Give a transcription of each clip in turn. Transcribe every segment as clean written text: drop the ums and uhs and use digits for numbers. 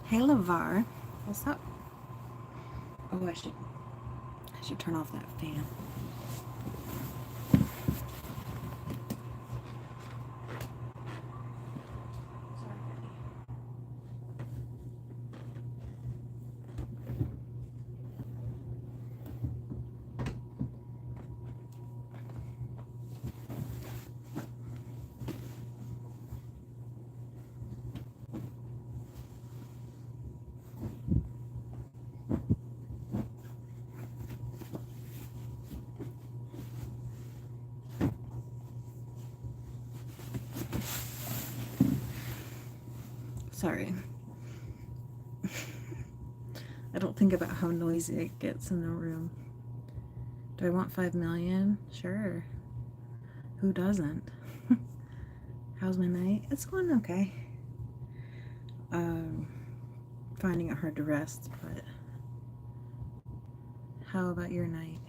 Hey, LeVar. What's up? Oh, I should turn off that fan. Sorry. I don't think about how noisy it gets in the room. Do I want 5 million? Sure. Who doesn't? How's my night? It's going okay. Finding it hard to rest, but how about your night?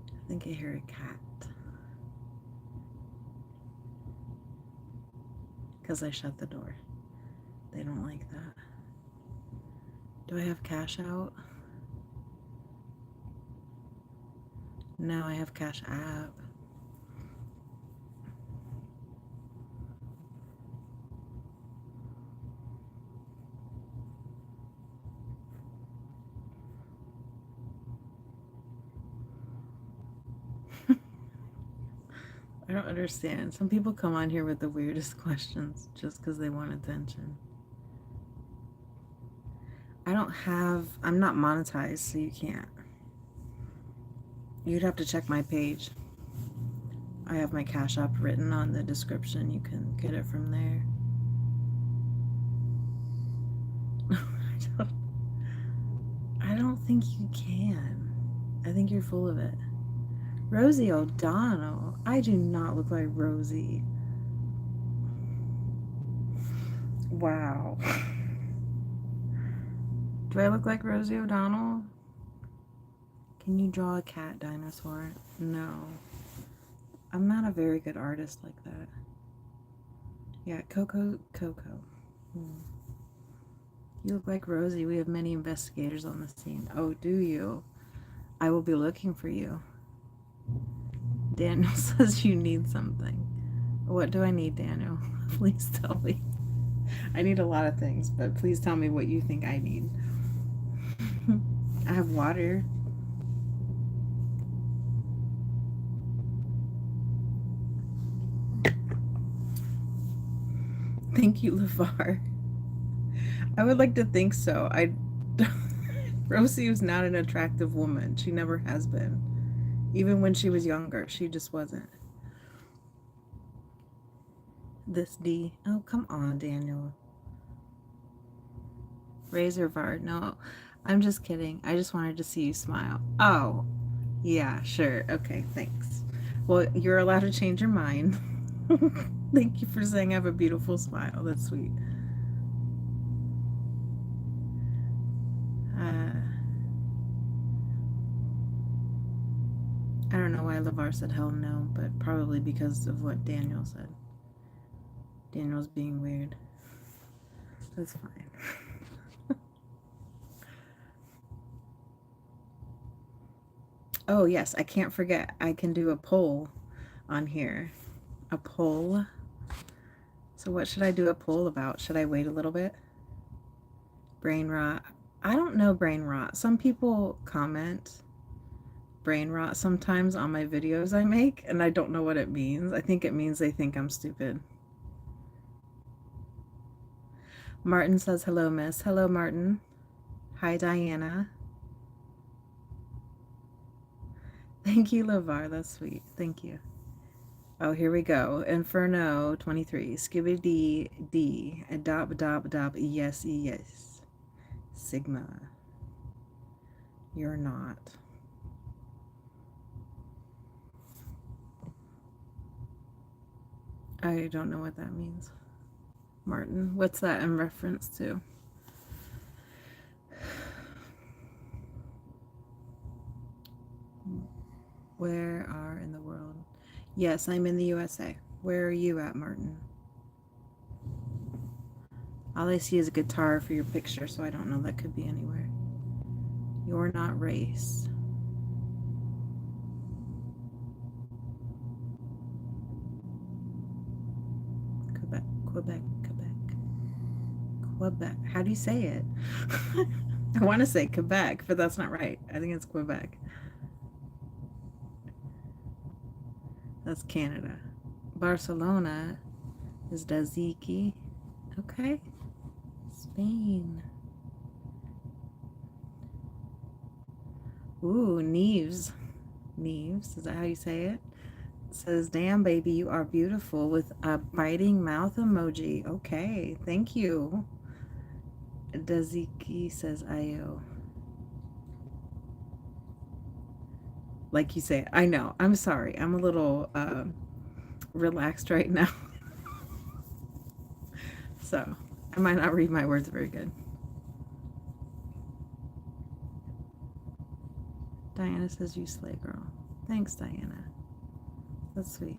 I think I hear a cat. Because I shut the door. They don't like that. Do I have cash out? No, I have Cash App. I don't understand. Some people come on here with the weirdest questions just because they want attention. I'm not monetized, so you can't. You'd have to check my page. I have my Cash App written on the description. You can get it from there. I don't think you can. I think you're full of it. Rosie O'Donnell. I do not look like Rosie. Wow. Do I look like Rosie O'Donnell? Can you draw a cat dinosaur? No. I'm not a very good artist like that. Yeah, Coco. You look like Rosie. We have many investigators on the scene. Oh, do you? I will be looking for you. Daniel says you need something. What do I need, Daniel? Please tell me. I need a lot of things, but please tell me what you think I need. I have water. Thank you, LeVar. I would like to think so. Rosie was not an attractive woman. She never has been. Even when she was younger, she just wasn't. This D. Oh, come on, Daniel. Razor Var. No, I'm just kidding. I just wanted to see you smile. Oh, yeah, sure. Okay, thanks. Well, you're allowed to change your mind. Thank you for saying I have a beautiful smile. That's sweet. I don't know why LeVar said hell no, but probably because of what Daniel said. Daniel's being weird. That's fine. Oh, yes, I can't forget. I can do a poll on here. A poll. So what should I do a poll about? Should I wait a little bit? Brain rot. I don't know brain rot. Some people comment brain rot sometimes on my videos I make, and I don't know what it means. I think it means they think I'm stupid. Martin says hello, miss. Hello, Martin. Hi, Diana. Thank you, LeVar. That's sweet. Thank you. Oh, here we go. Inferno 23. Scooby D. Adopt. Yes, yes. Sigma. You're not. I don't know what that means. Martin, what's that in reference to? Where are in the world? Yes, I'm in the USA. Where are you at, Martin? All I see is a guitar for your picture, so I don't know. That could be anywhere. You're not race. Quebec. How do you say it? I want to say Quebec, but that's not right. I think it's Quebec. That's Canada. Barcelona is Daziki. Okay. Spain. Ooh, Neves. Neves, is that how you say it? It says, damn, baby, you are beautiful with a biting mouth emoji. Okay, thank you. Daziki says, Ayo. Like you say, I know. I'm sorry. I'm a little relaxed right now. So I might not read my words very good. Diana says, you slay, girl. Thanks, Diana. That's sweet.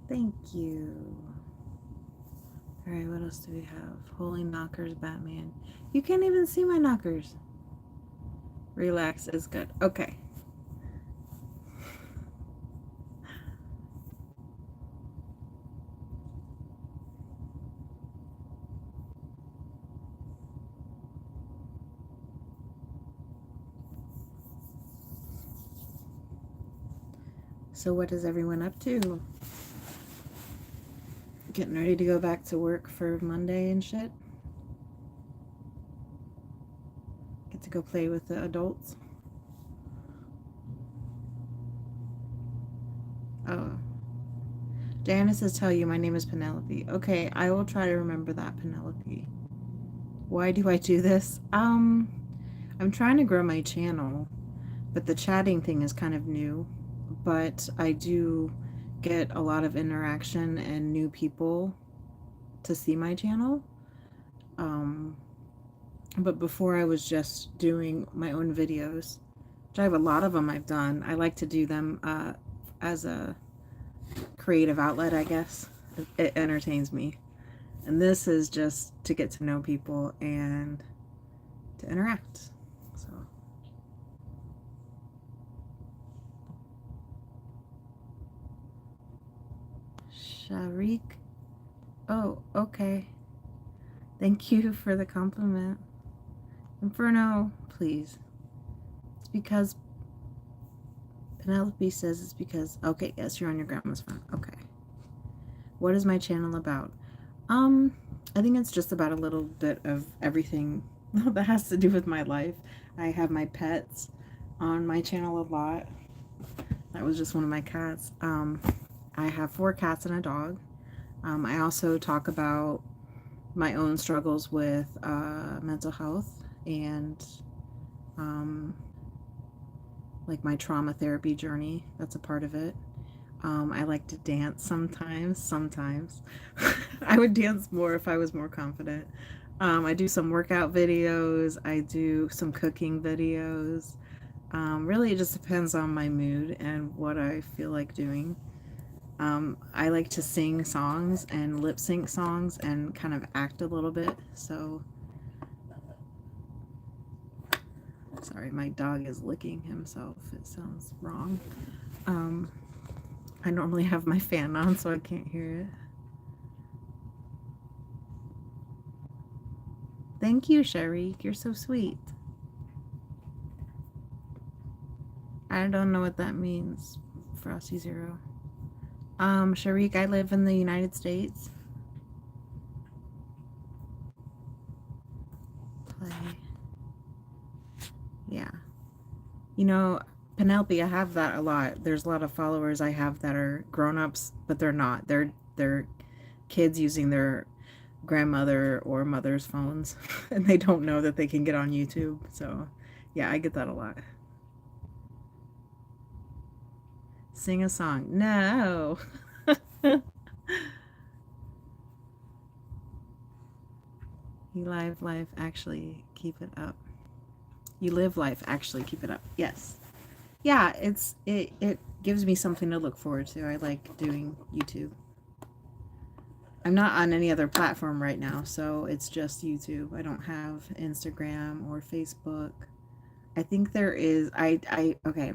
Thank you. All right, what else do we have? Holy knockers, Batman. You can't even see my knockers. Relax is good. Okay. So what is everyone up to? Getting ready to go back to work for Monday and shit? Get to go play with the adults? Oh. Diana says, tell you, my name is Penelope. Okay, I will try to remember that, Penelope. Why do I do this? I'm trying to grow my channel, but the chatting thing is kind of new. But I do get a lot of interaction and new people to see my channel. But before I was just doing my own videos, which I have a lot of them I've done. I like to do them as a creative outlet, I guess. It entertains me. And this is just to get to know people and to interact. So Sharik. Oh, okay. Thank you for the compliment. Inferno, please. It's because Penelope says it's because, okay, yes, you're on your grandma's phone. Okay. What is my channel about? I think it's just about a little bit of everything that has to do with my life. I have my pets on my channel a lot. That was just one of my cats. I have 4 cats and a dog. I also talk about my own struggles with mental health and like my trauma therapy journey. That's a part of it. I like to dance sometimes. I would dance more if I was more confident. I do some workout videos. I do some cooking videos. Really, it just depends on my mood and what I feel like doing. I like to sing songs and lip sync songs and kind of act a little bit. So, sorry, my dog is licking himself. It sounds wrong. Um, I normally have my fan on, so I can't hear it. Thank you, Sherry. You're so sweet. I don't know what that means, Frosty Zero. Sharik, I live in the United States. Play. Yeah. You know, Penelope, I have that a lot. There's a lot of followers I have that are grown-ups, but they're not. They're kids using their grandmother or mother's phones and they don't know that they can get on YouTube. So, yeah, I get that a lot. Sing a song. No. You live life, actually keep it up. You live life, actually keep it up. Yes. Yeah, it gives me something to look forward to. I like doing YouTube. I'm not on any other platform right now, so it's just YouTube. I don't have Instagram or Facebook. I think there is I okay.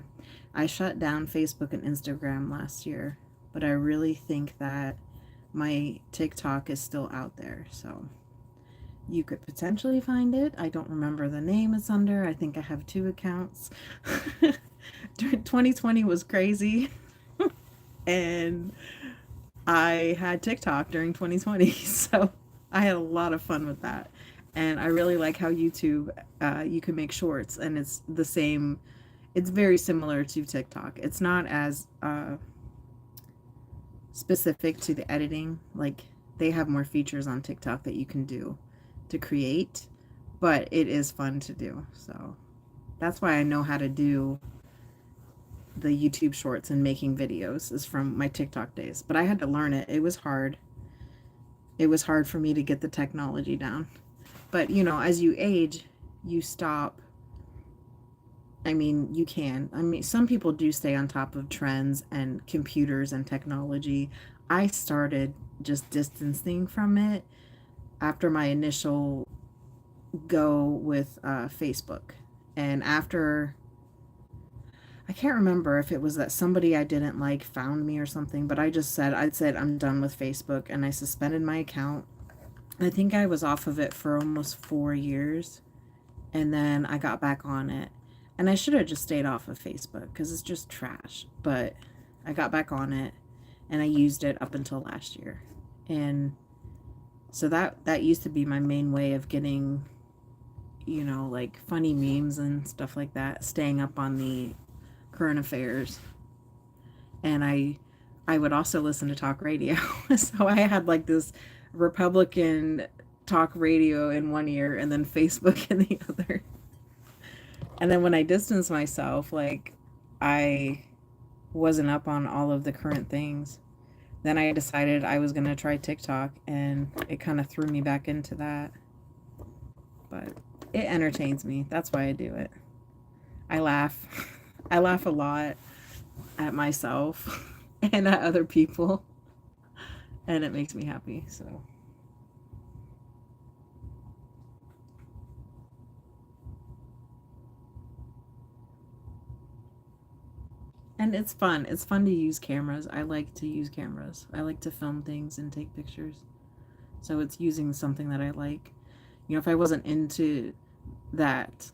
I shut down Facebook and Instagram last year, but I really think that my TikTok is still out there. So you could potentially find it. I don't remember the name it's under. I think I have two accounts. 2020 was crazy, and I had TikTok during 2020, so I had a lot of fun with that. And I really like how YouTube, you can make shorts, and it's the same. It's very similar to TikTok. It's not as specific to the editing. Like they have more features on TikTok that you can do to create, but it is fun to do. So that's why I know how to do the YouTube shorts and making videos is from my TikTok days. But I had to learn it. It was hard. It was hard for me to get the technology down. But, you know, as you age, you stop. I mean, you can. I mean, some people do stay on top of trends and computers and technology. I started just distancing from it after my initial go with Facebook. And after, I can't remember if it was that somebody I didn't like found me or something, but I said, I'm done with Facebook, and I suspended my account. I think I was off of it for almost 4 years, and then I got back on it. And I should have just stayed off of Facebook because it's just trash. But I got back on it, and I used it up until last year. And so that used to be my main way of getting, you know, like funny memes and stuff like that, staying up on the current affairs. And I would also listen to talk radio. So I had like this Republican talk radio in one ear and then Facebook in the other. And then when I distanced myself, like I wasn't up on all of the current things. Then I decided I was going to try TikTok, and it kind of threw me back into that. But it entertains me. That's why I do it. I laugh. I laugh a lot at myself and at other people, and it makes me happy. So, and it's fun. It's fun to use cameras. I like to use cameras. I like to film things and take pictures. So it's using something that I like. You know, if I wasn't into that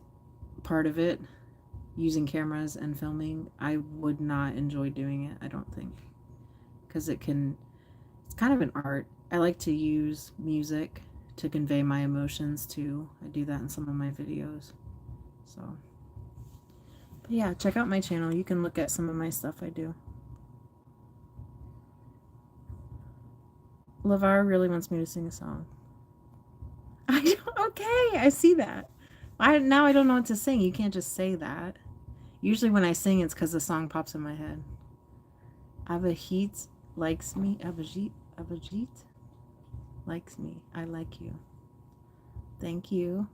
part of it, using cameras and filming, I would not enjoy doing it, I don't think. Because it's kind of an art. I like to use music to convey my emotions too. I do that in some of my videos. So, but yeah, check out my channel. You can look at some of my stuff I do. LeVar really wants me to sing a song. Okay, I see that. Now I don't know what to sing. You can't just say that. Usually when I sing, it's because the song pops in my head. Abhijit likes me. Abhijit likes me. I like you. Thank you.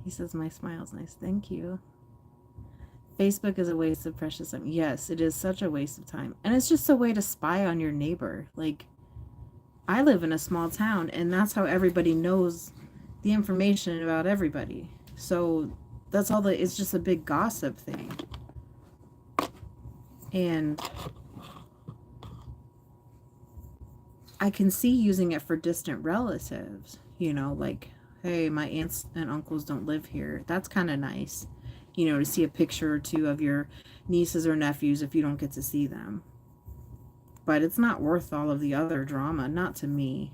He says my smile's nice. Thank you. Facebook is a waste of precious time. Yes, it is such a waste of time. And it's just a way to spy on your neighbor. Like, I live in a small town, and that's how everybody knows the information about everybody. So that's all it's just a big gossip thing. And I can see using it for distant relatives, like, hey, my aunts and uncles don't live here. That's kind of nice, to see a picture or two of your nieces or nephews if you don't get to see them. But it's not worth all of the other drama, not to me.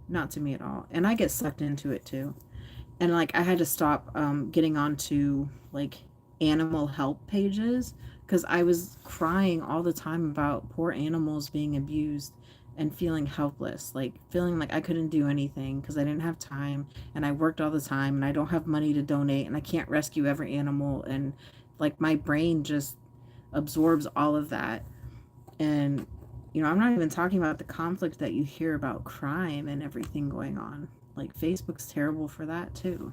Not to me at all. And I get sucked into it too. And like I had to stop getting onto like animal help pages because I was crying all the time about poor animals being abused and feeling helpless, like feeling like I couldn't do anything because I didn't have time and I worked all the time and I don't have money to donate and I can't rescue every animal, and like my brain just absorbs all of that. And I'm not even talking about the conflict that you hear about crime and everything going on. Like Facebook's terrible for that too.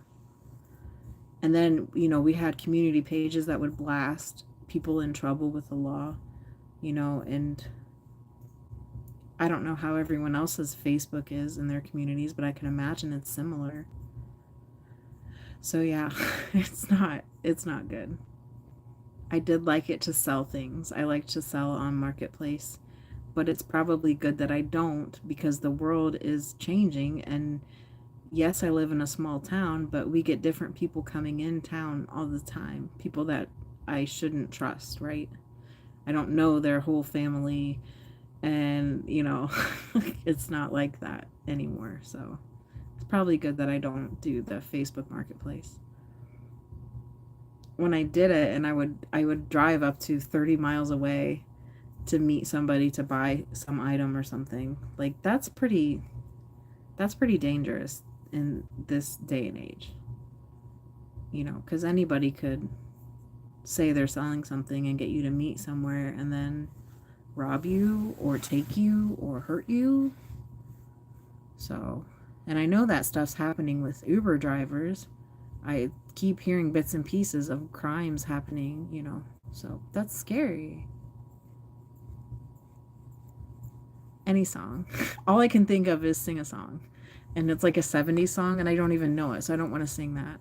And then, we had community pages that would blast people in trouble with the law, and I don't know how everyone else's Facebook is in their communities, but I can imagine it's similar. So yeah, it's not good. I did like it to sell things. I like to sell on Marketplace, but it's probably good that I don't because the world is changing. And yes, I live in a small town, but we get different people coming in town all the time. People that I shouldn't trust, right? I don't know their whole family, and it's not like that anymore. So it's probably good that I don't do the Facebook Marketplace. When I did it, and I would drive up to 30 miles away to meet somebody to buy some item or something. Like that's pretty dangerous in this day and age. Cuz anybody could say they're selling something and get you to meet somewhere and then rob you or take you or hurt you. So, and I know that stuff's happening with Uber drivers. I keep hearing bits and pieces of crimes happening. So that's scary. Any song. All I can think of is sing a song. And it's like a 70s song and I don't even know it, so I don't want to sing that.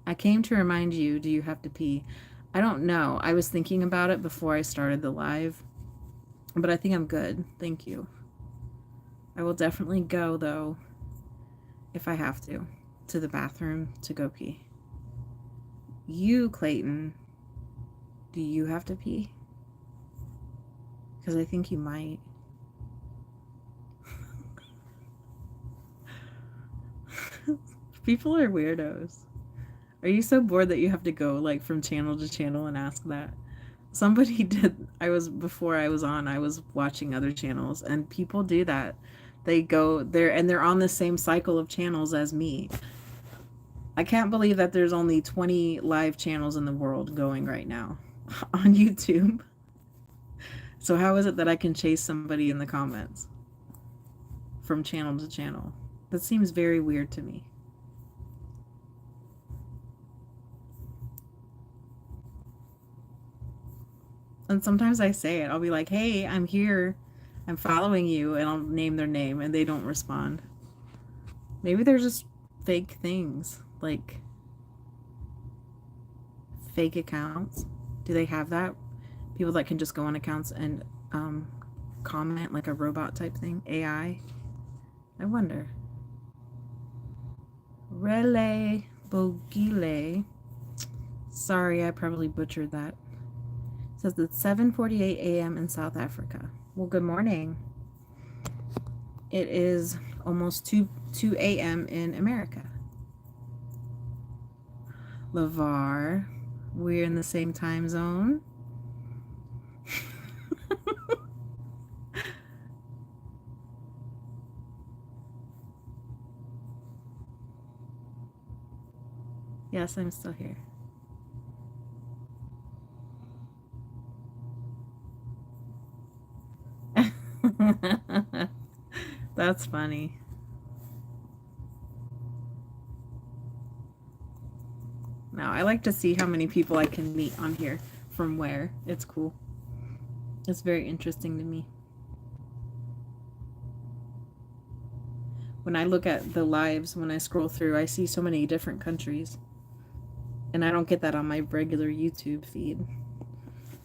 I came to remind you, do you have to pee? I don't know. I was thinking about it before I started the live, but I think I'm good. Thank you. I will definitely go, though, if I have to the bathroom to go pee. You, Clayton, do you have to pee? Because I think you might. People are weirdos. Are you so bored that you have to go like from channel to channel and ask that? Somebody did. Before I was on, I was watching other channels and people do that. They go there and they're on the same cycle of channels as me. I can't believe that there's only 20 live channels in the world going right now on YouTube. So how is it that I can chase somebody in the comments from channel to channel? That seems very weird to me. And sometimes I say it. I'll be like, hey, I'm here. I'm following you. And I'll name their name and they don't respond. Maybe they're just fake things. Like fake accounts. Do they have that? People that can just go on accounts and comment like a robot type thing? AI? I wonder. Relay Bogile. Sorry, I probably butchered that. Says it's 7:48 a.m. in South Africa. Well, good morning. It is almost 2 a.m. in America. LeVar, we're in the same time zone. Yes, I'm still here. That's funny. Now, I like to see how many people I can meet on here from where. It's cool. It's very interesting to me. When I look at the lives, when I scroll through, I see so many different countries. And I don't get that on my regular YouTube feed.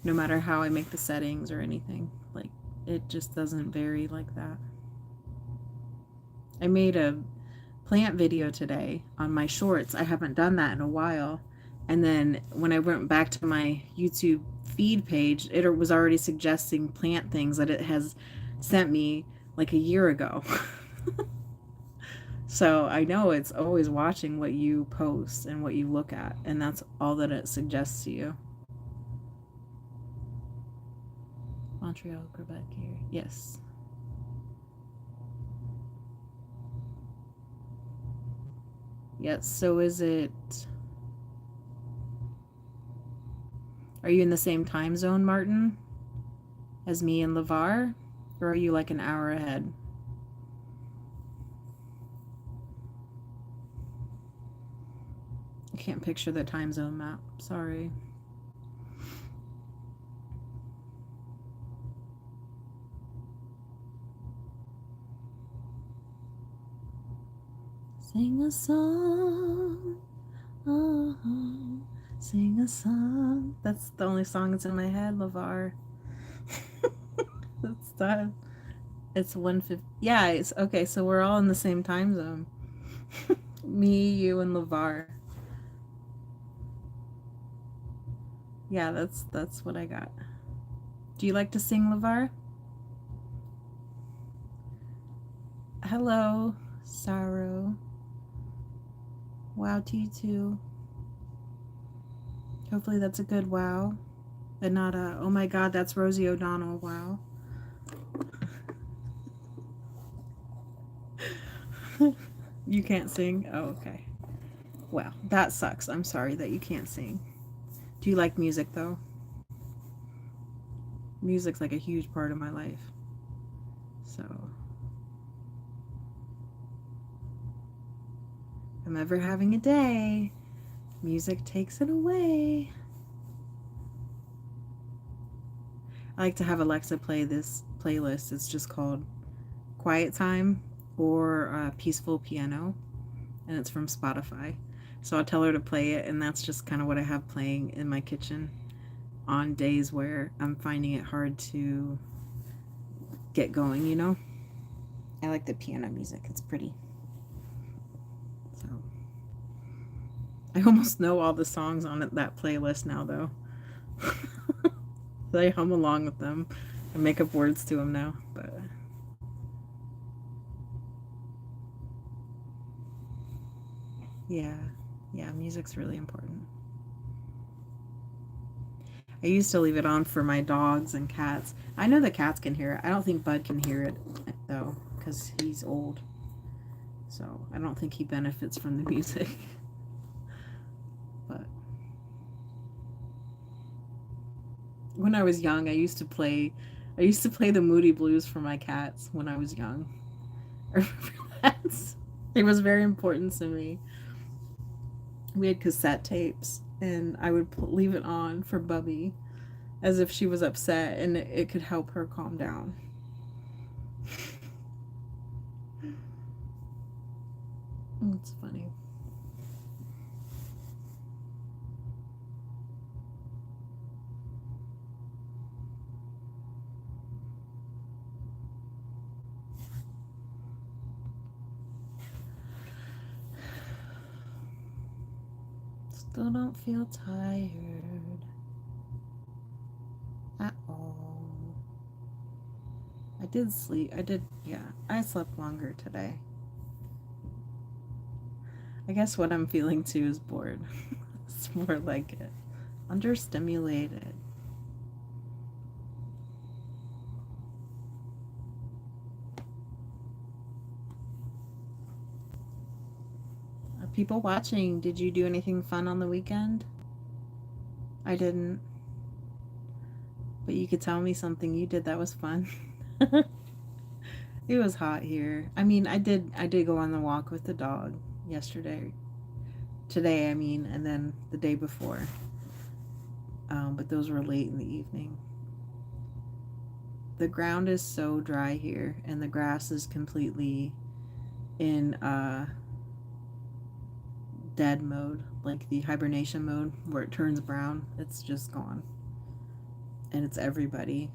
no matter how I make the settings or anything. Like, it just doesn't vary like that. I made a plant video today on my shorts. I haven't done that in a while. And then when I went back to my YouTube feed page, it was already suggesting plant things that it has sent me like a year ago. So I know it's always watching what you post and what you look at, and that's all that it suggests to you. Montreal, Quebec here. Yes. Yes, so is it... Are you in the same time zone, Martin, as me and LeVar? Or are you like an hour ahead? I can't picture the time zone map. Sorry. Sing a song. Oh, sing a song. That's the only song that's in my head, LeVar. That's done. It's 1:50. Yeah, it's okay, so we're all in the same time zone. Me, you, and LeVar. Yeah, that's what I got. Do you like to sing, LeVar? Hello, Sorrow. Wow to you too. Hopefully that's a good wow. And not a, oh my god, that's Rosie O'Donnell wow. You can't sing? Oh, okay. Well, that sucks. I'm sorry that you can't sing. Do you like music though? Music's like a huge part of my life. So, if I'm ever having a day, music takes it away. I like to have Alexa play this playlist. It's just called Quiet Time or Peaceful Piano, and it's from Spotify. So I'll tell her to play it, and that's just kind of what I have playing in my kitchen on days where I'm finding it hard to get going, you know? I like the piano music, it's pretty. So I almost know all the songs on that playlist now, though. I hum along with them and make up words to them now, but yeah, yeah, music's really important. I used to leave it on for my dogs and cats. I know the cats can hear it. I don't think Bud can hear it, though, because he's old. So I don't think he benefits from the music. But when I was young, I used to play the Moody Blues for my cats when I was young. It was very important to me. We had cassette tapes, and I would leave it on for Bubby as if she was upset, and it could help her calm down. It's funny. Still don't feel tired at all. I did sleep. Yeah, I slept longer today. I guess what I'm feeling too is bored. It's more like it. Understimulated. People watching, did you do anything fun on the weekend? I didn't. But you could tell me something you did that was fun. It was hot here. I mean, I did go on the walk with the dog yesterday. Today, I mean, and then the day before. But those were late in the evening. The ground is so dry here, and the grass is completely in dead mode, like the hibernation mode where it turns brown. It's just gone. and it's everybody.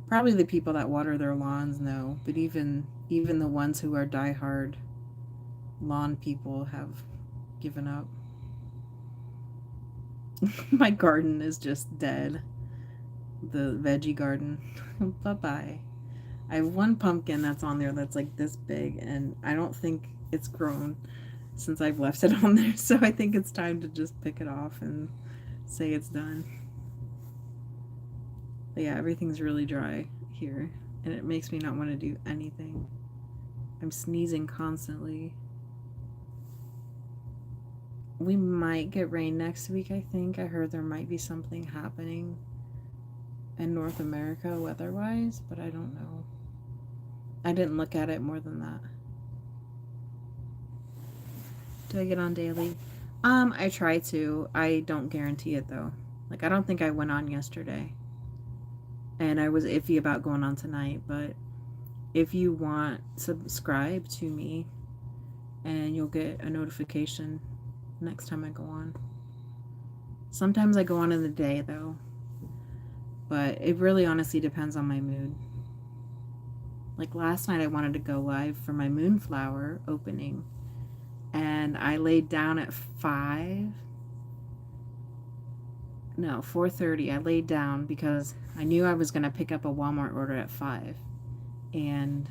Probably the people that water their lawns know, but even the ones who are diehard lawn people have given up. My garden is just dead. The veggie garden. Bye bye. I have one pumpkin that's on there that's like this big, and I don't think it's grown since I've left it on there. So I think it's time to just pick it off and say it's done. But yeah, everything's really dry here, and it makes me not want to do anything. I'm sneezing constantly. We might get rain next week, I think. I heard there might be something happening in North America weather-wise, but I don't know. I didn't look at it more than that. Do I get on daily? I try to. I don't guarantee it though. Like I don't think I went on yesterday. And I was iffy about going on tonight, but if you want, subscribe to me and you'll get a notification next time I go on. Sometimes I go on in the day though, but it really honestly depends on my mood. Like last night I wanted to go live for my Moonflower opening, and I laid down at 4:30. I laid down because I knew I was going to pick up a Walmart order at 5, and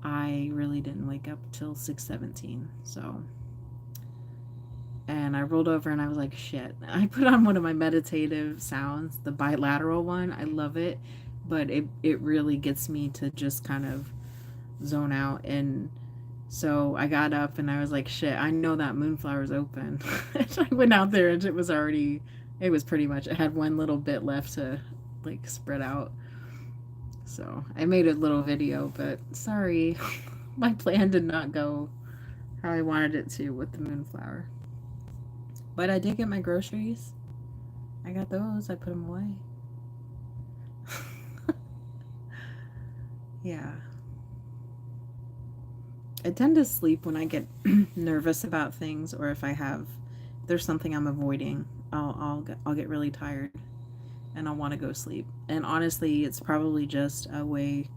I really didn't wake up till 6:17. So, and I rolled over and I was like, shit. I put on one of my meditative sounds, the bilateral one. I love it, but it really gets me to just kind of zone out. And so I got up and I was like, shit, I know that Moonflower's open. I went out there and it was pretty much, it had one little bit left to like spread out. So I made a little video, but sorry, my plan did not go how I wanted it to with the Moonflower. But I did get my groceries. I got those. I put them away. Yeah. I tend to sleep when I get nervous about things, or if there's something I'm avoiding. I'll get really tired, and I'll want to go sleep. And honestly, it's probably just a way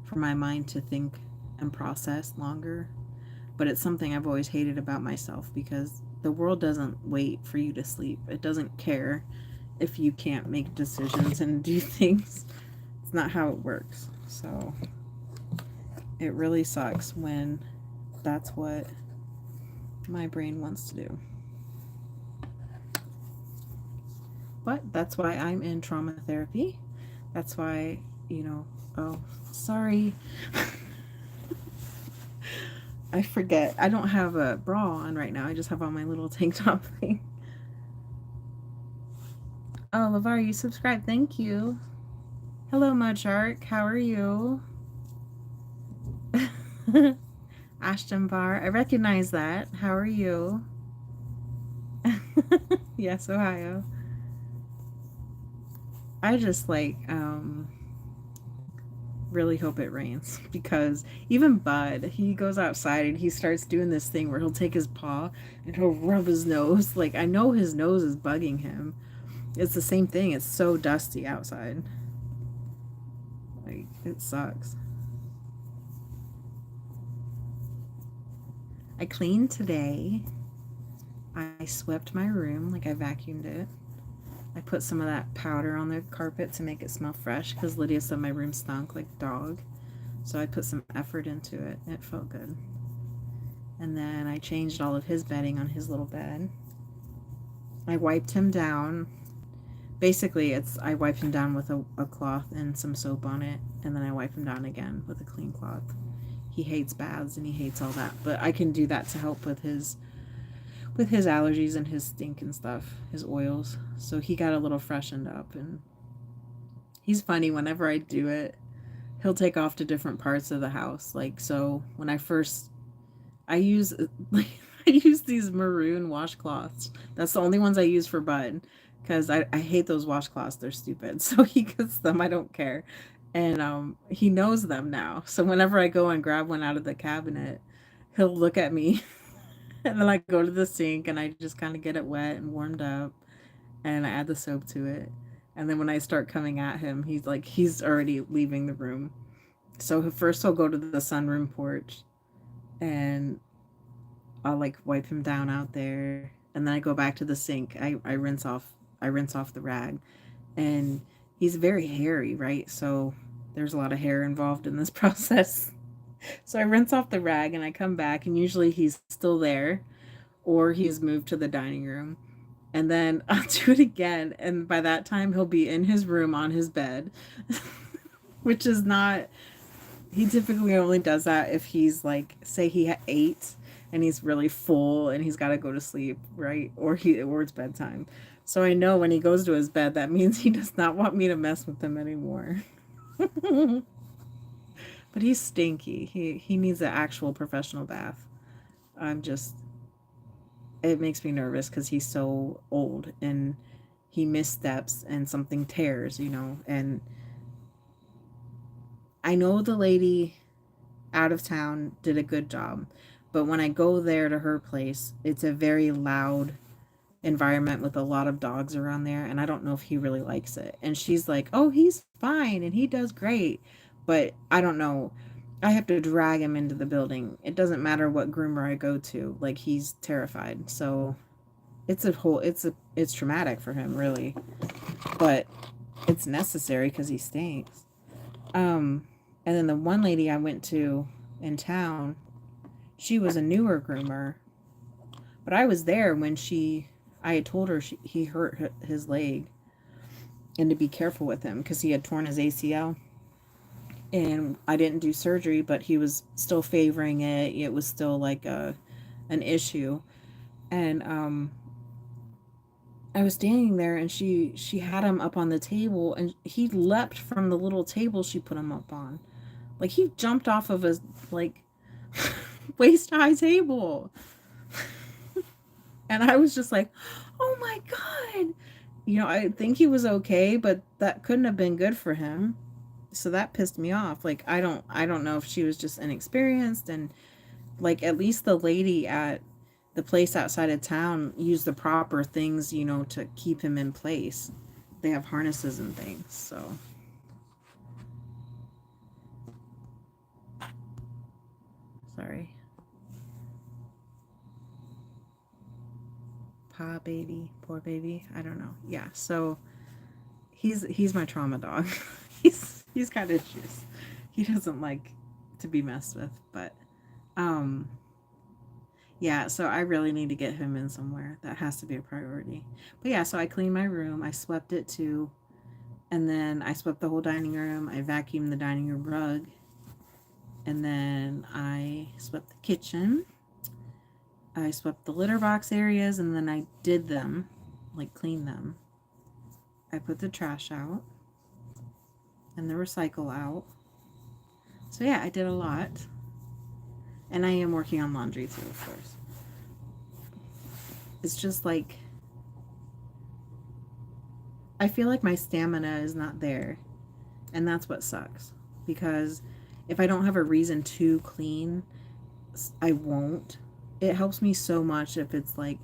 for my mind to think and process longer. But it's something I've always hated about myself, because the world doesn't wait for you to sleep. It doesn't care if you can't make decisions and do things. It's not how it works. So it really sucks when that's what my brain wants to do. But that's why I'm in trauma therapy. That's why, oh, sorry. I forget. I don't have a bra on right now. I just have on my little tank top thing. Oh, LeVar, you subscribed. Thank you. Hello, Mudshark. How are you? Ashton Bar. I recognize that. How are you? Yes, Ohio. I just really hope it rains, because even Bud, he goes outside and he starts doing this thing where he'll take his paw and he'll rub his nose. Like, I know his nose is bugging him. It's the same thing. It's so dusty outside. Like, it sucks. I cleaned today. I swept my room, like I vacuumed it. I put some of that powder on the carpet to make it smell fresh, because Lydia said my room stunk like dog. So I put some effort into it. It felt good. And then I changed all of his bedding on his little bed. I wiped him down. Basically, I wiped him down with a cloth and some soap on it, and then I wipe him down again with a clean cloth. He hates baths and he hates all that, but I can do that to help with his allergies and his stink and stuff, his oils. So he got a little freshened up, and he's funny. Whenever I do it, he'll take off to different parts of the house. Like, so when I use I use these maroon washcloths. That's the only ones I use for Bud, because I hate those washcloths. They're stupid. So he gets them. I don't care. And he knows them now. So whenever I go and grab one out of the cabinet, he'll look at me and then I go to the sink and I just kind of get it wet and warmed up. and I add the soap to it. And then when I start coming at him, he's already leaving the room. So first I'll go to the sunroom porch and I'll like wipe him down out there, and then I go back to the sink. I rinse off the rag, and he's very hairy, right? So there's a lot of hair involved in this process. So I rinse off the rag and I come back, and usually he's still there or he's moved to the dining room. And then I'll do it again, and by that time he'll be in his room on his bed, which is not. He typically only does that if he's like, say he ate and he's really full and he's got to go to sleep, right? Or it's bedtime. So I know when he goes to his bed, that means he does not want me to mess with him anymore. But he's stinky. He needs an actual professional bath. I'm just it makes me nervous because he's so old and he missteps and something tears, and I know the lady out of town did a good job. But when I go there to her place, it's a very loud environment with a lot of dogs around there, and I don't know if he really likes it. And she's like, "Oh, he's fine and he does great." But I don't know. I have to drag him into the building. It doesn't matter what groomer I go to. Like he's terrified. So it's traumatic for him, really. But it's necessary cuz he stinks. Um and then the one lady I went to in town, she was a newer groomer, but I was there when I had told her he hurt his leg and to be careful with him because he had torn his ACL. And I didn't do surgery, but he was still favoring it. It was still like an issue. And I was standing there and she had him up on the table and he leapt from the little table she put him up on. Like he jumped off of a like waist high table. And I was just like, "Oh my god." I think he was okay, but that couldn't have been good for him. So that pissed me off. Like I don't know if she was just inexperienced, and like at least the lady at the place outside of town used the proper things, to keep him in place. They have harnesses and things. So sorry. Pa baby, poor baby. I don't know. Yeah. So he's my trauma dog. He's got issues. He doesn't like to be messed with, but um yeah, so I really need to get him in somewhere. That has to be a priority. But yeah, so I cleaned my room. I swept it too. And then I swept the whole dining room. I vacuumed the dining room rug. And then I swept the kitchen. I swept the litter box areas and then I did them, like cleaned them. I put the trash out and the recycle out. So yeah, I did a lot. And I am working on laundry too, of course. It's just like I feel like my stamina is not there. And that's what sucks. Because if I don't have a reason to clean, I won't. It helps me so much if it's like,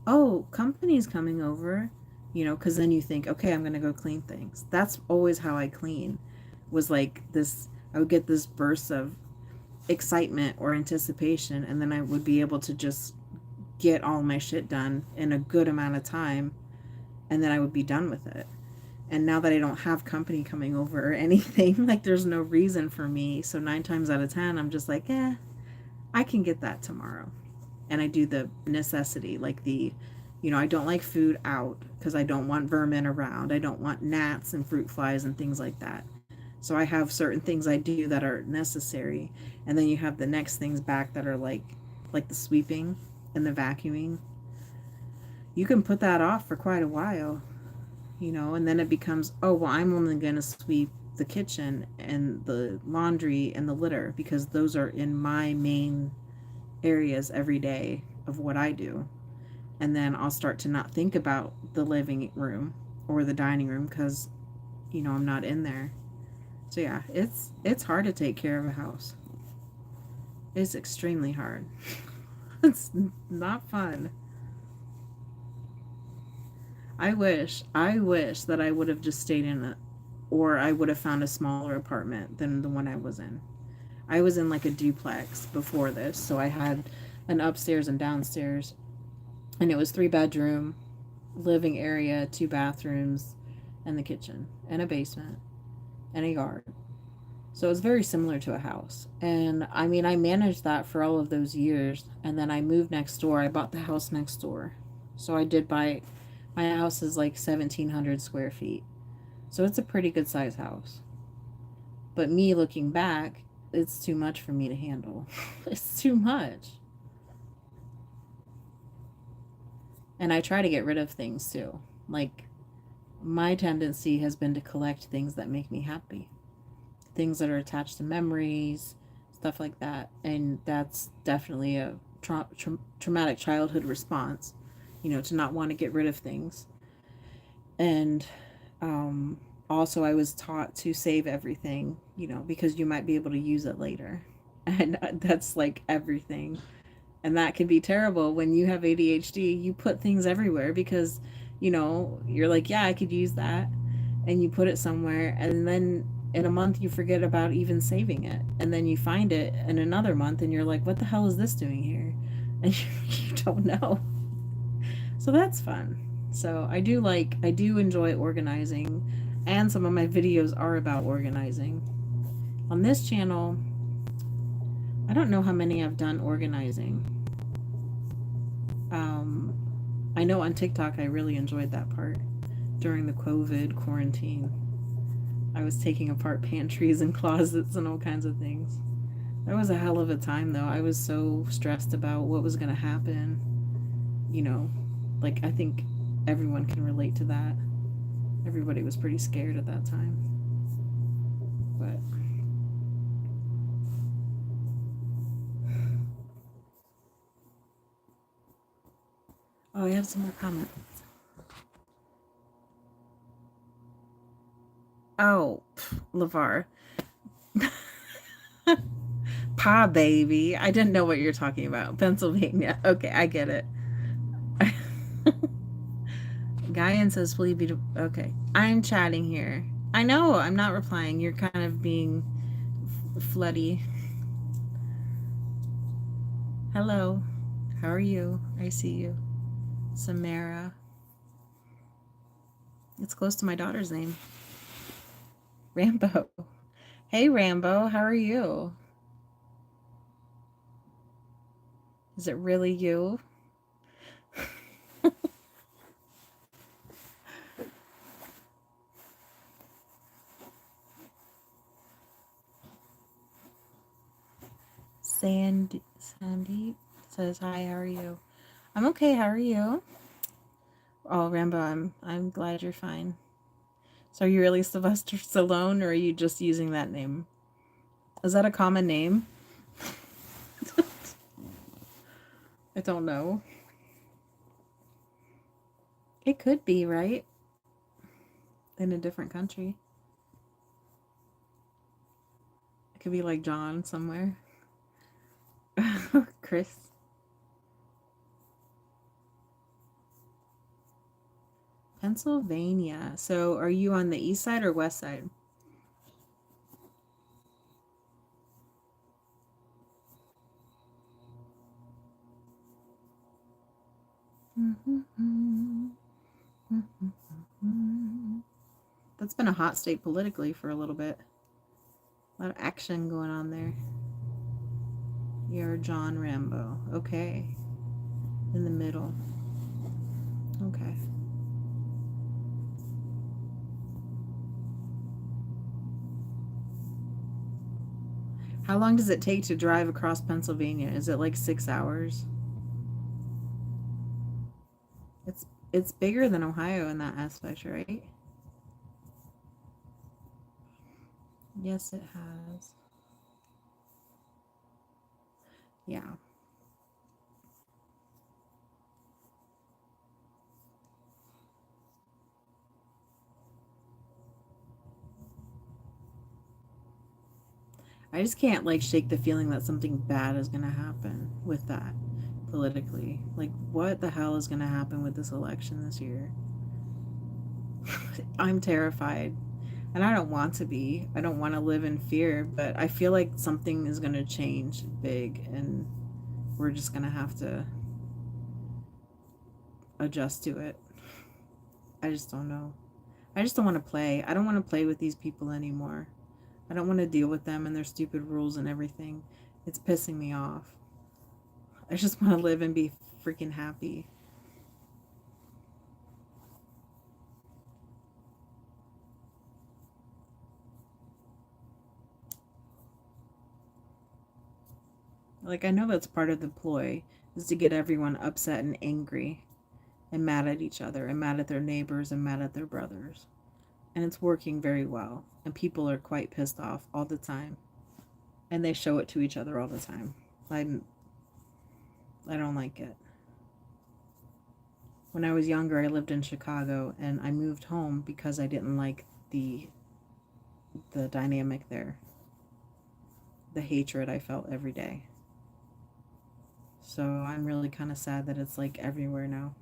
oh, company's coming over, because then you think, okay, I'm going to go clean things. That's always how I clean, was like this, I would get this burst of excitement or anticipation, and then I would be able to just get all my shit done in a good amount of time, and then I would be done with it. And now that I don't have company coming over or anything, like there's no reason for me. So 9 times out of 10, I'm just like, I can get that tomorrow. And I do the necessity, like I don't like food out because I don't want vermin around. I don't want gnats and fruit flies and things like that. So I have certain things I do that are necessary. And then you have the next things back that are like the sweeping and the vacuuming. You can put that off for quite a while, and then it becomes, oh, well, I'm only going to sweep the kitchen and the laundry and the litter because those are in my main areas every day of what I do. And then I'll start to not think about the living room or the dining room because, I'm not in there. So yeah, it's hard to take care of a house. It's extremely hard. It's not fun. I wish that I would have just stayed in it, or I would have found a smaller apartment than the one I was in. I was in like a duplex before this, so I had an upstairs and downstairs, and it was 3 bedroom, living area, 2 bathrooms, and the kitchen, and a basement, and a yard. So it was very similar to a house. And I mean, I managed that for all of those years. And then I moved next door. I bought the house next door. So I did buy, my house is like 1,700 square feet. So it's a pretty good size house. But me looking back, it's too much for me to handle. It's too much. And I try to get rid of things too. Like, my tendency has been to collect things that make me happy, things that are attached to memories, stuff like that. And that's definitely a traumatic childhood response, to not want to get rid of things. And um, also, I was taught to save everything, because you might be able to use it later. And that's like everything. And that can be terrible when you have ADHD. You put things everywhere because, you're like, yeah, I could use that. And you put it somewhere. And then in a month, you forget about even saving it. And then you find it in another month and you're like, what the hell is this doing here? And you don't know. So that's fun. So I do enjoy organizing. And some of my videos are about organizing. On this channel, I don't know how many I've done organizing. Um, I know on TikTok I really enjoyed that part during the COVID quarantine. I was taking apart pantries and closets and all kinds of things. That was a hell of a time though. I was so stressed about what was going to happen. You know, like I think everyone can relate to that. Everybody was pretty scared at that time. But oh, I have some more comments. Oh, LeVar. Pa baby. I didn't know what you're talking about. Pennsylvania. Okay, I get it. Guyan says, will you be okay? I'm chatting here. I know, I'm not replying. You're kind of being floody. Hello. How are you? I see you. Samara. It's close to my daughter's name. Rambo. Hey, Rambo. How are you? Is it really you? Sandy says, hi, how are you? I'm okay, how are you? Oh, Rambo, I'm glad you're fine. So are you really Sylvester Stallone, or are you just using that name? Is that a common name? I don't know. It could be, right? In a different country. It could be like John somewhere. Chris. Pennsylvania. So are you on the east side or west side? That's been a hot state politically for a little bit. A lot of action going on there. You're John Rambo. Okay. In the middle. Okay. How long does it take to drive across Pennsylvania? Is it like 6 hours? It's bigger than Ohio in that aspect, right? Yes, it has. Yeah. I just can't like shake the feeling that something bad is gonna happen with that politically. Like, what the hell is gonna happen with this election this year? I'm terrified. And I don't want to be. I don't want to live in fear, but I feel like something is going to change big and we're just going to have to adjust to it. I just don't know. I just don't want to play. I don't want to play with these people anymore. I don't want to deal with them and their stupid rules and everything. It's pissing me off. I just want to live and be freaking happy. Like, I know that's part of the ploy, is to get everyone upset and angry and mad at each other and mad at their neighbors and mad at their brothers. And it's working very well. And people are quite pissed off all the time. And they show it to each other all the time. I'm, I don't like it. When I was younger, I lived in Chicago and I moved home because I didn't like the dynamic there. The hatred I felt every day. So I'm really kind of sad that it's like everywhere now.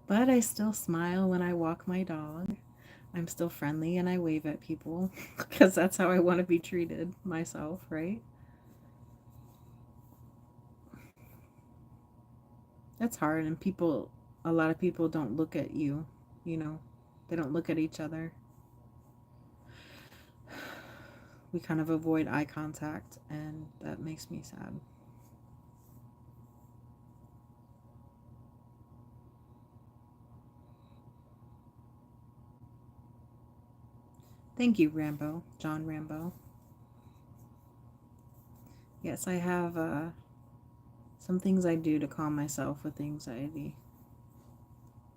But I still smile when I walk my dog. I'm still friendly and I wave at people because that's how I want to be treated myself, right? That's hard, and a lot of people don't look at you, you know, they don't look at each other. We kind of avoid eye contact, and that makes me sad. Thank you, Rambo, John Rambo. Yes, I have some things I do to calm myself with anxiety.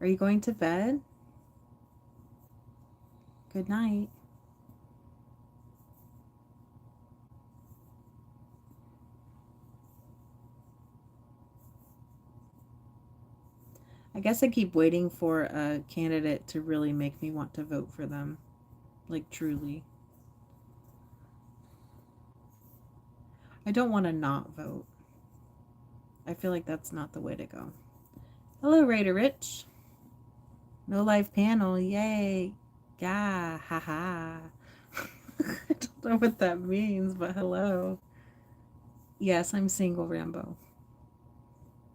Are you going to bed? Good night. I guess I keep waiting for a candidate to really make me want to vote for them. Like, truly. I don't want to not vote. I feel like that's not the way to go. Hello, Raider Rich. No live panel. Yay. Yeah. Haha. I don't know what that means, but hello. Yes, I'm single, Rambo.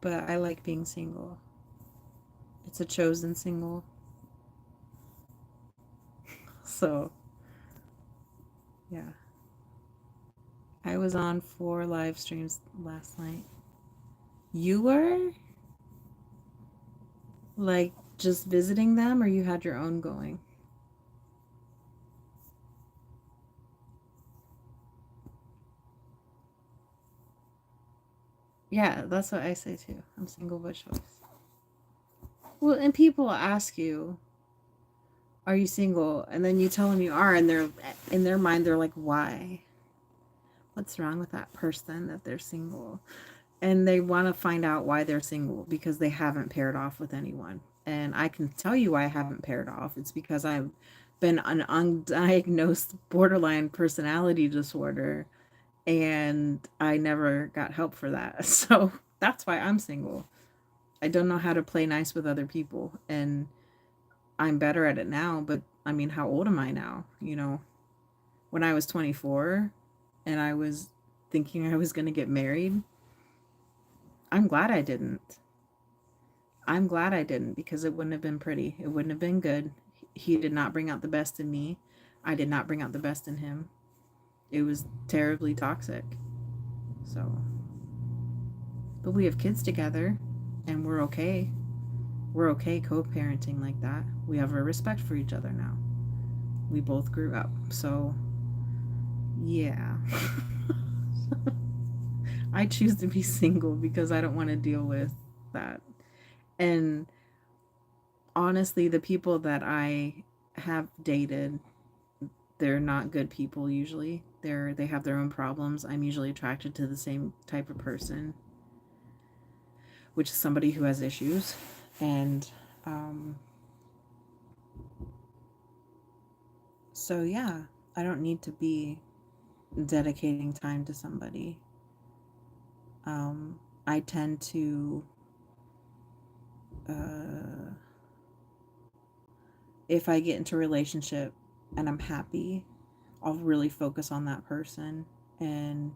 But I like being single. It's a chosen single. So, yeah. I was on 4 live streams last night. You were? Like, just visiting them, or you had your own going? Yeah, that's what I say too. I'm single by choice. Well, and people ask you, "Are you single?" And then you tell them you are, and they're in their mind, they're like, "Why? What's wrong with that person that they're single?" And they want to find out why they're single because they haven't paired off with anyone. And I can tell you why I haven't paired off. It's because I've been an undiagnosed borderline personality disorder and I never got help for that. So that's why I'm single. I don't know how to play nice with other people and I'm better at it now, but I mean, how old am I now? When I was 24 and I was thinking I was going to get married, I'm glad I didn't. I'm glad I didn't because it wouldn't have been pretty. It wouldn't have been good. He did not bring out the best in me. I did not bring out the best in him. It was terribly toxic. So, but we have kids together and we're okay. We're okay co parenting like that. We have a respect for each other now. We both grew up. So, yeah. I choose to be single because I don't want to deal with that. And honestly, the people that I have dated, they're not good people usually. They have their own problems. I'm usually attracted to the same type of person, which is somebody who has issues. And so yeah, I don't need to be dedicating time to somebody. I tend to if I get into a relationship and I'm happy, I'll really focus on that person and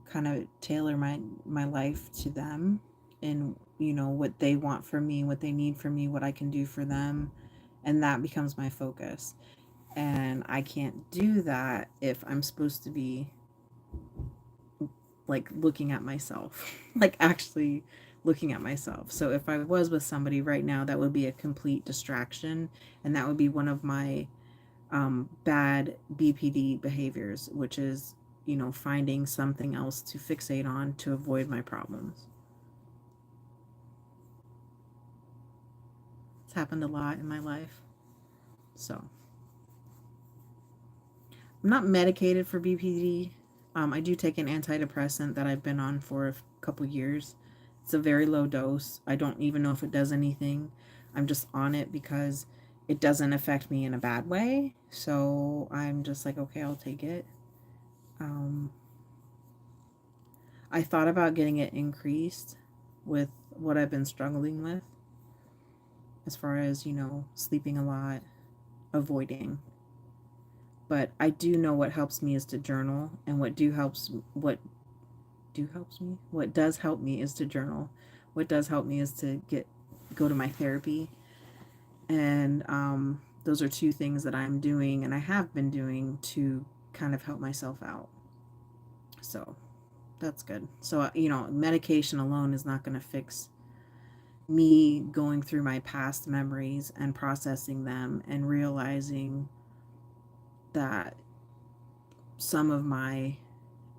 kind of tailor my life to them, and what they want from me, what they need from me, what I can do for them, and that becomes my focus. And I can't do that if I'm supposed to be like looking at myself, like actually looking at myself. So if I was with somebody right now, that would be a complete distraction, and that would be one of my bad BPD behaviors, which is, finding something else to fixate on to avoid my problems. It's happened a lot in my life. So I'm not medicated for BPD. I do take an antidepressant that I've been on for a couple years. It's a very low dose. I don't even know if it does anything. I'm just on it because it doesn't affect me in a bad way. So I'm just like, okay, I'll take it. Um, I thought about getting it increased with what I've been struggling with, as far as, sleeping a lot, avoiding. But I do know what helps me is to journal, and what does help me is to journal. What does help me is to go to my therapy, and those are two things that I'm doing and I have been doing to kind of help myself out. So that's good. So medication alone is not going to fix me going through my past memories and processing them and realizing that some of my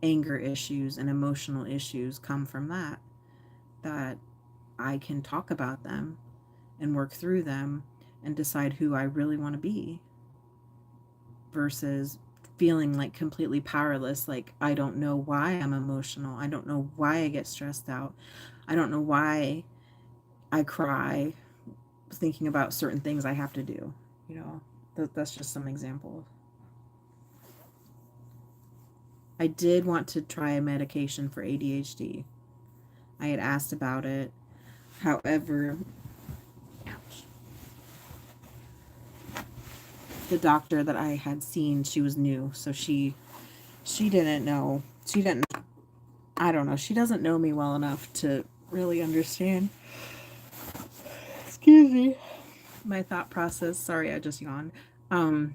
anger issues and emotional issues come from that I can talk about them and work through them and decide who I really want to be, versus feeling like completely powerless, like I don't know why I'm emotional, I don't know why I get stressed out, I don't know why I cry thinking about certain things I have to do. That's just some example. I did want to try a medication for ADHD. I had asked about it. However, the doctor that I had seen, she was new, so she didn't know. She didn't, I don't know. She doesn't know me well enough to really understand. Excuse me. My thought process. Sorry, I just yawned. Um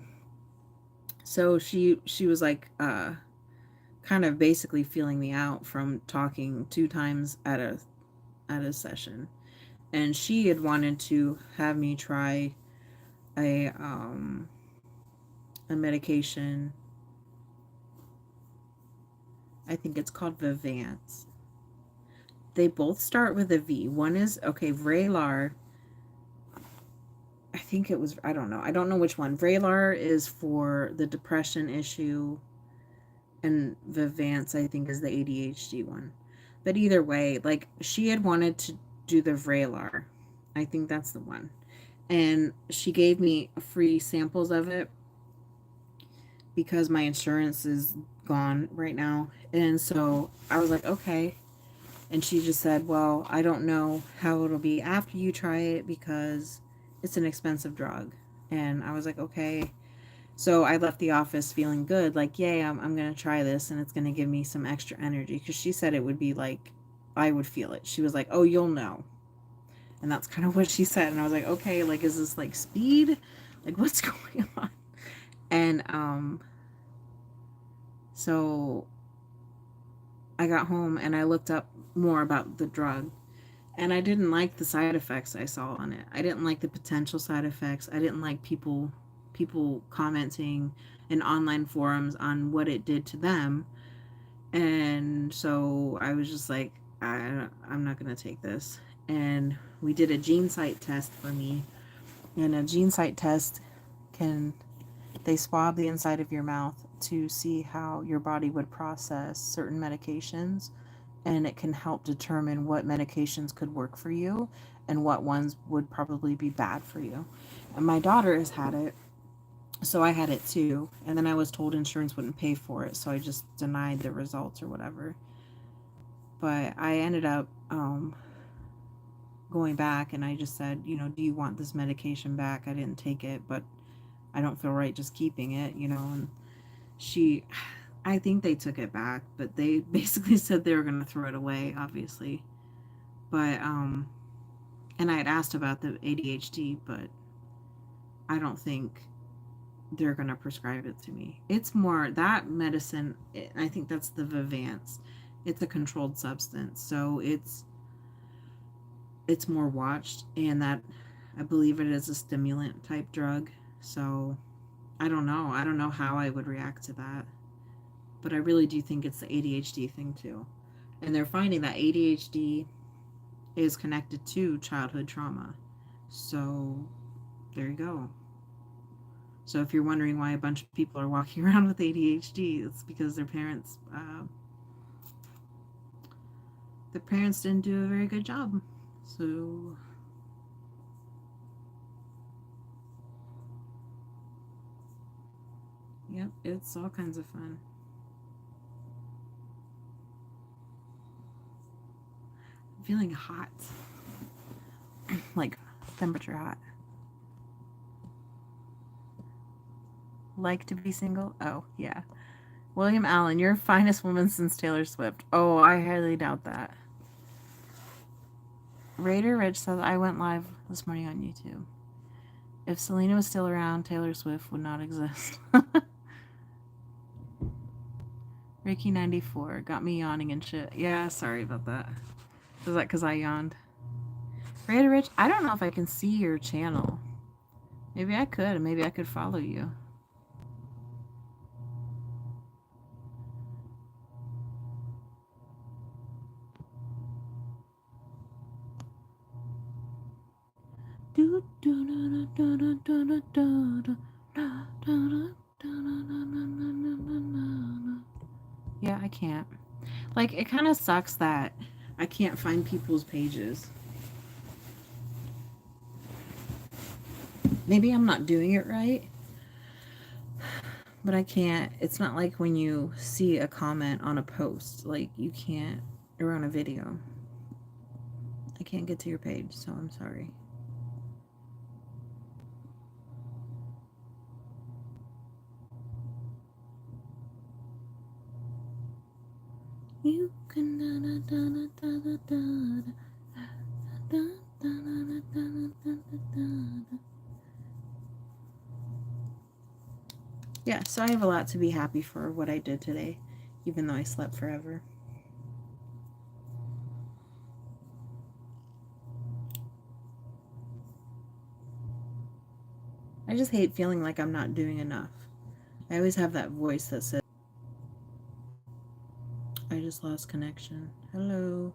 so she was like kind of basically feeling me out from talking two times at a session. And she had wanted to have me try a a medication. I think it's called Vivance. They both start with a V. One is, okay, Vraylar. I think it was, I don't know. I don't know which one. Vraylar is for the depression issue, and Vivance, I think, is the ADHD one. But either way, like, she had wanted to do the Vraylar. I think that's the one. And she gave me free samples of it because my insurance is gone right now. And so I was like, okay. And she just said, well, I don't know how it'll be after you try it because it's an expensive drug. And I was like, okay. So I left the office feeling good, like, yay, I'm going to try this and it's going to give me some extra energy. Because she said it would be like, I would feel it. She was like, oh, you'll know. And that's kind of what she said. And I was like, okay, like, is this like speed? Like, what's going on? And so I got home and I looked up more about the drug. And I didn't like the side effects I saw on it. I didn't like the potential side effects. I didn't like people commenting in online forums on what it did to them. And so I was just like, I'm not going to take this. And we did a GeneSight test for me. And a GeneSight test can, they swab the inside of your mouth to see how your body would process certain medications, and it can help determine what medications could work for you and what ones would probably be bad for you. And my daughter has had it, so I had it too. And then I was told insurance wouldn't pay for it, so I just denied the results or whatever. But I ended up going back, and I just said, you know, do you want this medication back? I didn't take it, but I don't feel right just keeping it, you know. And she, I think they took it back, but they basically said they were going to throw it away, obviously. But, and I had asked about the ADHD, but I don't think they're going to prescribe it to me. It's more that medicine, I think that's the Vivance. It's a controlled substance, so it's more watched, and that I believe it is a stimulant type drug. So I don't know. I don't know how I would react to that. But I really do think it's the ADHD thing too. And they're finding that ADHD is connected to childhood trauma. So there you go. So if you're wondering why a bunch of people are walking around with ADHD, it's because their parents didn't do a very good job. So yep, it's all kinds of fun. I'm feeling hot, like temperature hot. Like to be single? Oh, yeah. William Allen, you're finest woman since Taylor Swift. Oh, I highly doubt that. Raider Rich says, I went live this morning on YouTube. If Selena was still around, Taylor Swift would not exist. Ricky94 got me yawning and shit. Yeah, sorry about that. Was that because I yawned? Raider Rich, I don't know if I can see your channel. Maybe I could. Maybe I could follow you. Yeah, I can't. Like, it kind of sucks that I can't find people's pages. Maybe I'm not doing it right, but I can't. It's not like when you see a comment on a post, like, you can't, or on a video. I can't get to your page, so I'm sorry. You can yeah, so I have a lot to be happy for what I did today, even though I slept forever. I just hate feeling like I'm not doing enough. I always have that voice that says, I just lost connection. Hello.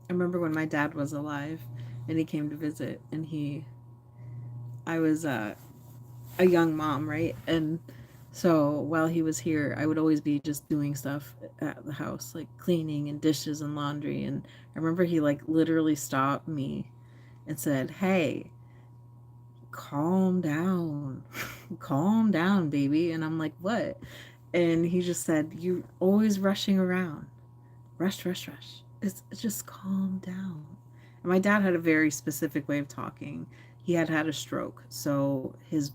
I remember when my dad was alive and he came to visit, and I was a young mom, right? And so while he was here, I would always be just doing stuff at the house, like cleaning and dishes and laundry. And I remember he like literally stopped me and said, "Hey, calm down. Calm down, baby." And I'm like, "What?" And he just said, "You're always rushing around. Rush, rush, rush. It's just calm down." And my dad had a very specific way of talking. He had had a stroke, so his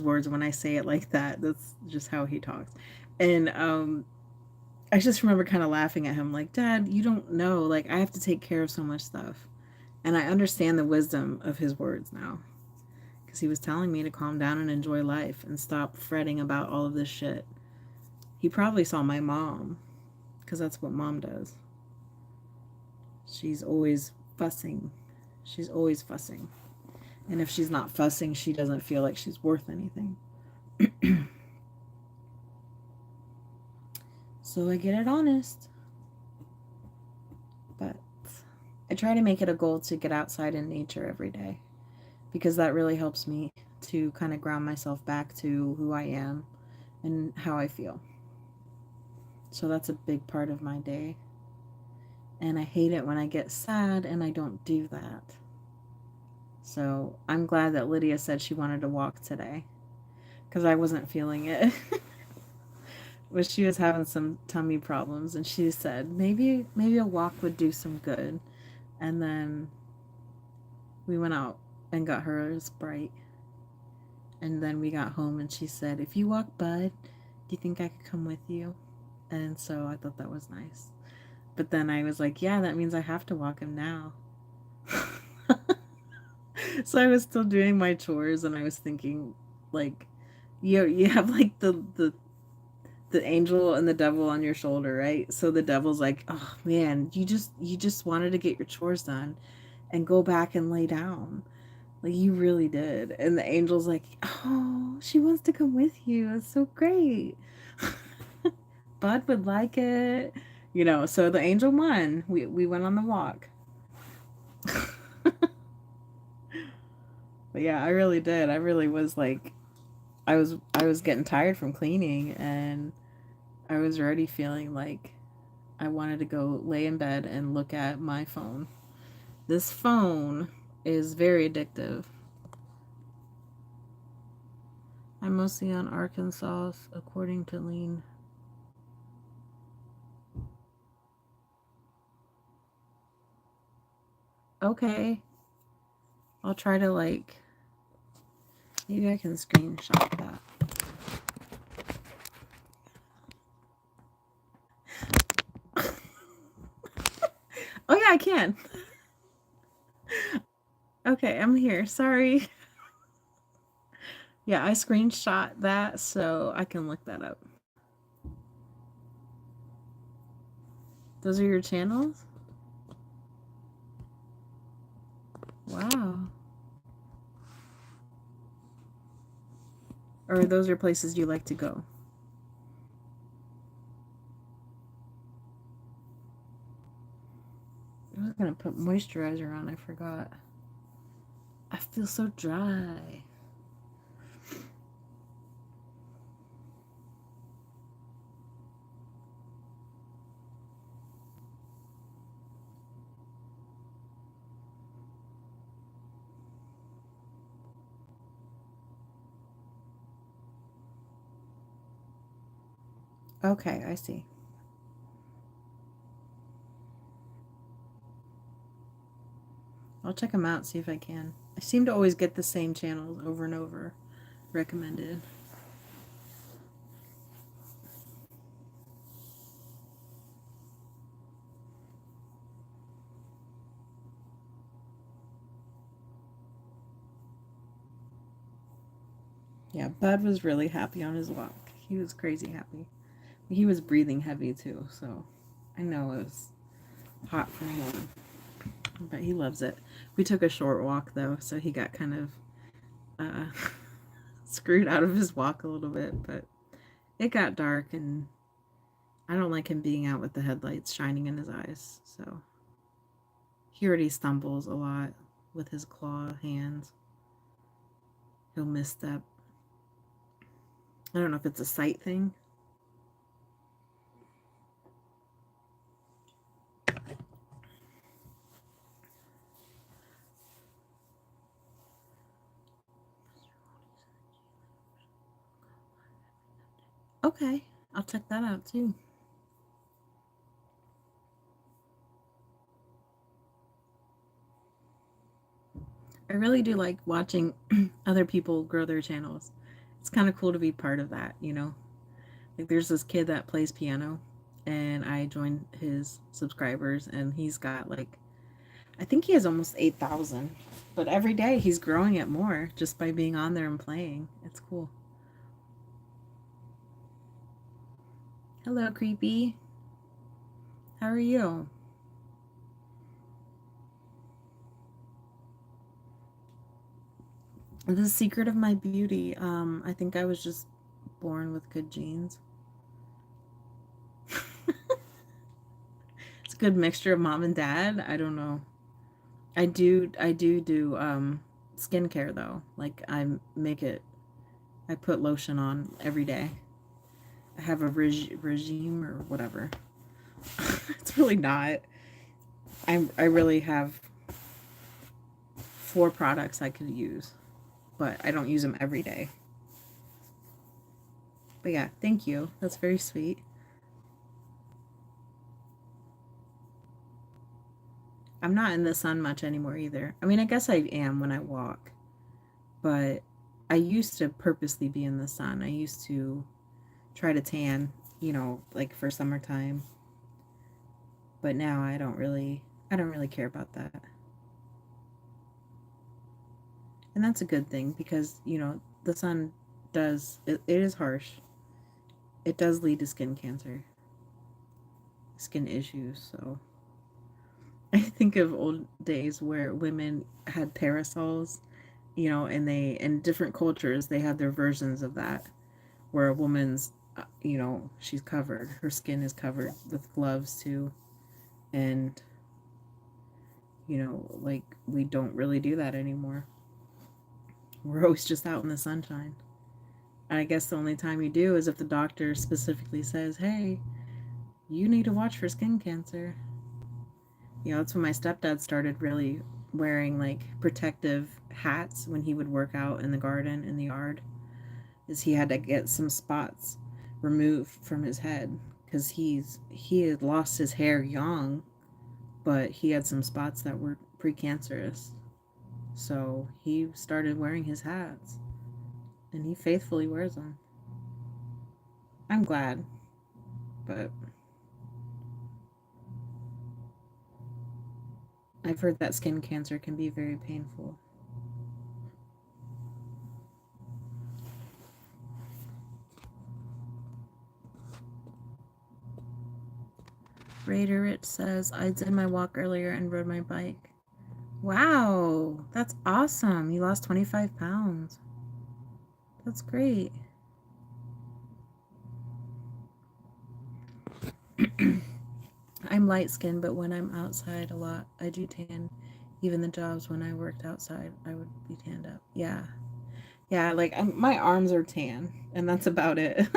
words, when I say it like that, that's just how he talks. And I just remember kind of laughing at him, like, Dad, you don't know, like, I have to take care of so much stuff. And I understand the wisdom of his words now, because he was telling me to calm down and enjoy life and stop fretting about all of this shit. He probably saw my mom, because that's what mom does. She's always fussing. She's always fussing. And if she's not fussing, she doesn't feel like she's worth anything. So I get it honest. But I try to make it a goal to get outside in nature every day, because that really helps me to kind of ground myself back to who I am and how I feel. So that's a big part of my day. And I hate it when I get sad and I don't do that. So I'm glad that Lydia said she wanted to walk today, because I wasn't feeling it. But she was having some tummy problems, and she said maybe a walk would do some good. And then we went out and got her a Sprite. And then we got home, and she said, "If you walk Bud, do you think I could come with you?" And so I thought that was nice. But then I was like, "Yeah, that means I have to walk him now." So I was still doing my chores, and I was thinking, like, you have like the angel and the devil on your shoulder, right? So the devil's like, "Oh man, you just wanted to get your chores done and go back and lay down. Like you really did." And the angel's like, "Oh, she wants to come with you. It's so great." Bud would like it. So the angel won. We went on the walk. But yeah, I really did. I really was like I was getting tired from cleaning, and I was already feeling like I wanted to go lay in bed and look at my phone. This phone is very addictive. I'm mostly on Arkansas, according to Lean. Okay, I'll try to maybe I can screenshot that. Oh yeah, I can. Okay, I'm here. Sorry. Yeah, I screenshot that so I can look that up. Those are your channels? Wow. Or those are places you like to go? I was gonna put moisturizer on, I forgot. I feel so dry. Okay, I see. I'll check them out, see if I can. I seem to always get the same channels over and over recommended. Yeah, Bud was really happy on his walk. He was crazy happy. He was breathing heavy too, so I know it was hot for him, but he loves it. We took a short walk though, so he got kind of uh, screwed out of his walk a little bit, but it got dark, and I don't like him being out with the headlights shining in his eyes, so he already stumbles a lot with his claw hands. He'll misstep. I don't know if it's a sight thing. Okay, I'll check that out too. I really do like watching other people grow their channels. It's kind of cool to be part of that. Like there's this kid that plays piano, and I joined his subscribers, and he's got like I think he has almost 8,000. But every day he's growing it more just by being on there and playing. It's cool. Hello, creepy. How are you? The secret of my beauty. I think I was just born with good genes. It's a good mixture of mom and dad. I don't know. I do skincare though. Like make it I put lotion on every day. I have a regime or whatever. It's really not. I really have 4 products I could use, but I don't use them every day. But yeah, thank you. That's very sweet. I'm not in the sun much anymore either. I mean, I guess I am when I walk, but I used to purposely be in the sun. I used to try to tan, like for summertime, but now I don't really care about that. And that's a good thing because, the sun it is harsh. It does lead to skin cancer, skin issues, so I think of old days where women had parasols, and in different cultures they had their versions of that, where a woman's, she's covered, her skin is covered with gloves too, and like we don't really do that anymore. We're always just out in the sunshine. And I guess the only time you do is if the doctor specifically says, "Hey, you need to watch for skin cancer." That's when my stepdad started really wearing like protective hats when he would work out in the garden in the yard, is he had to get some spots removed from his head because he had lost his hair young, but he had some spots that were precancerous. So he started wearing his hats, and he faithfully wears them. I'm glad, but I've heard that skin cancer can be very painful. Raider Rich says, I did my walk earlier and rode my bike. Wow, that's awesome. You lost 25 pounds. That's great. I'm light skinned, but when I'm outside a lot, I do tan. Even the jobs when I worked outside, I would be tanned up. Yeah. Yeah, like my arms are tan, and that's about it.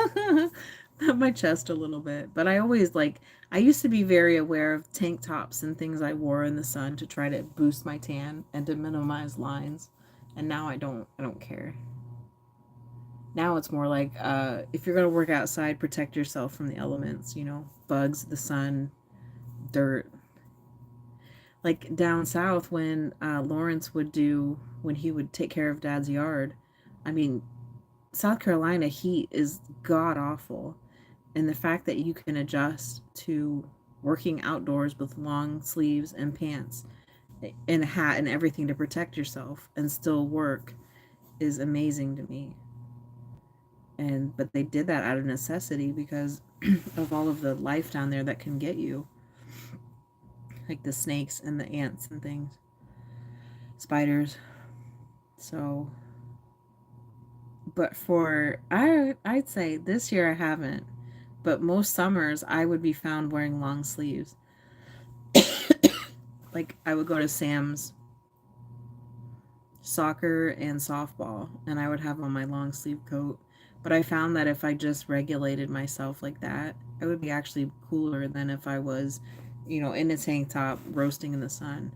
My chest a little bit, but I used to be very aware of tank tops and things I wore in the sun to try to boost my tan and to minimize lines. And now I don't care. Now it's more like, if you're gonna work outside, protect yourself from the elements, bugs, the sun, dirt. Like down south when Lawrence when he would take care of Dad's yard. I mean, South Carolina heat is god awful, and the fact that you can adjust to working outdoors with long sleeves and pants and a hat and everything to protect yourself and still work is amazing to me. And but they did that out of necessity because of all of the life down there that can get you, like the snakes and the ants and things, spiders. So, but I'd say this year I haven't, but most summers I would be found wearing long sleeves. Like I would go to Sam's soccer and softball and I would have on my long sleeve coat. But I found that if I just regulated myself like that, I would be actually cooler than if I was, in a tank top roasting in the sun.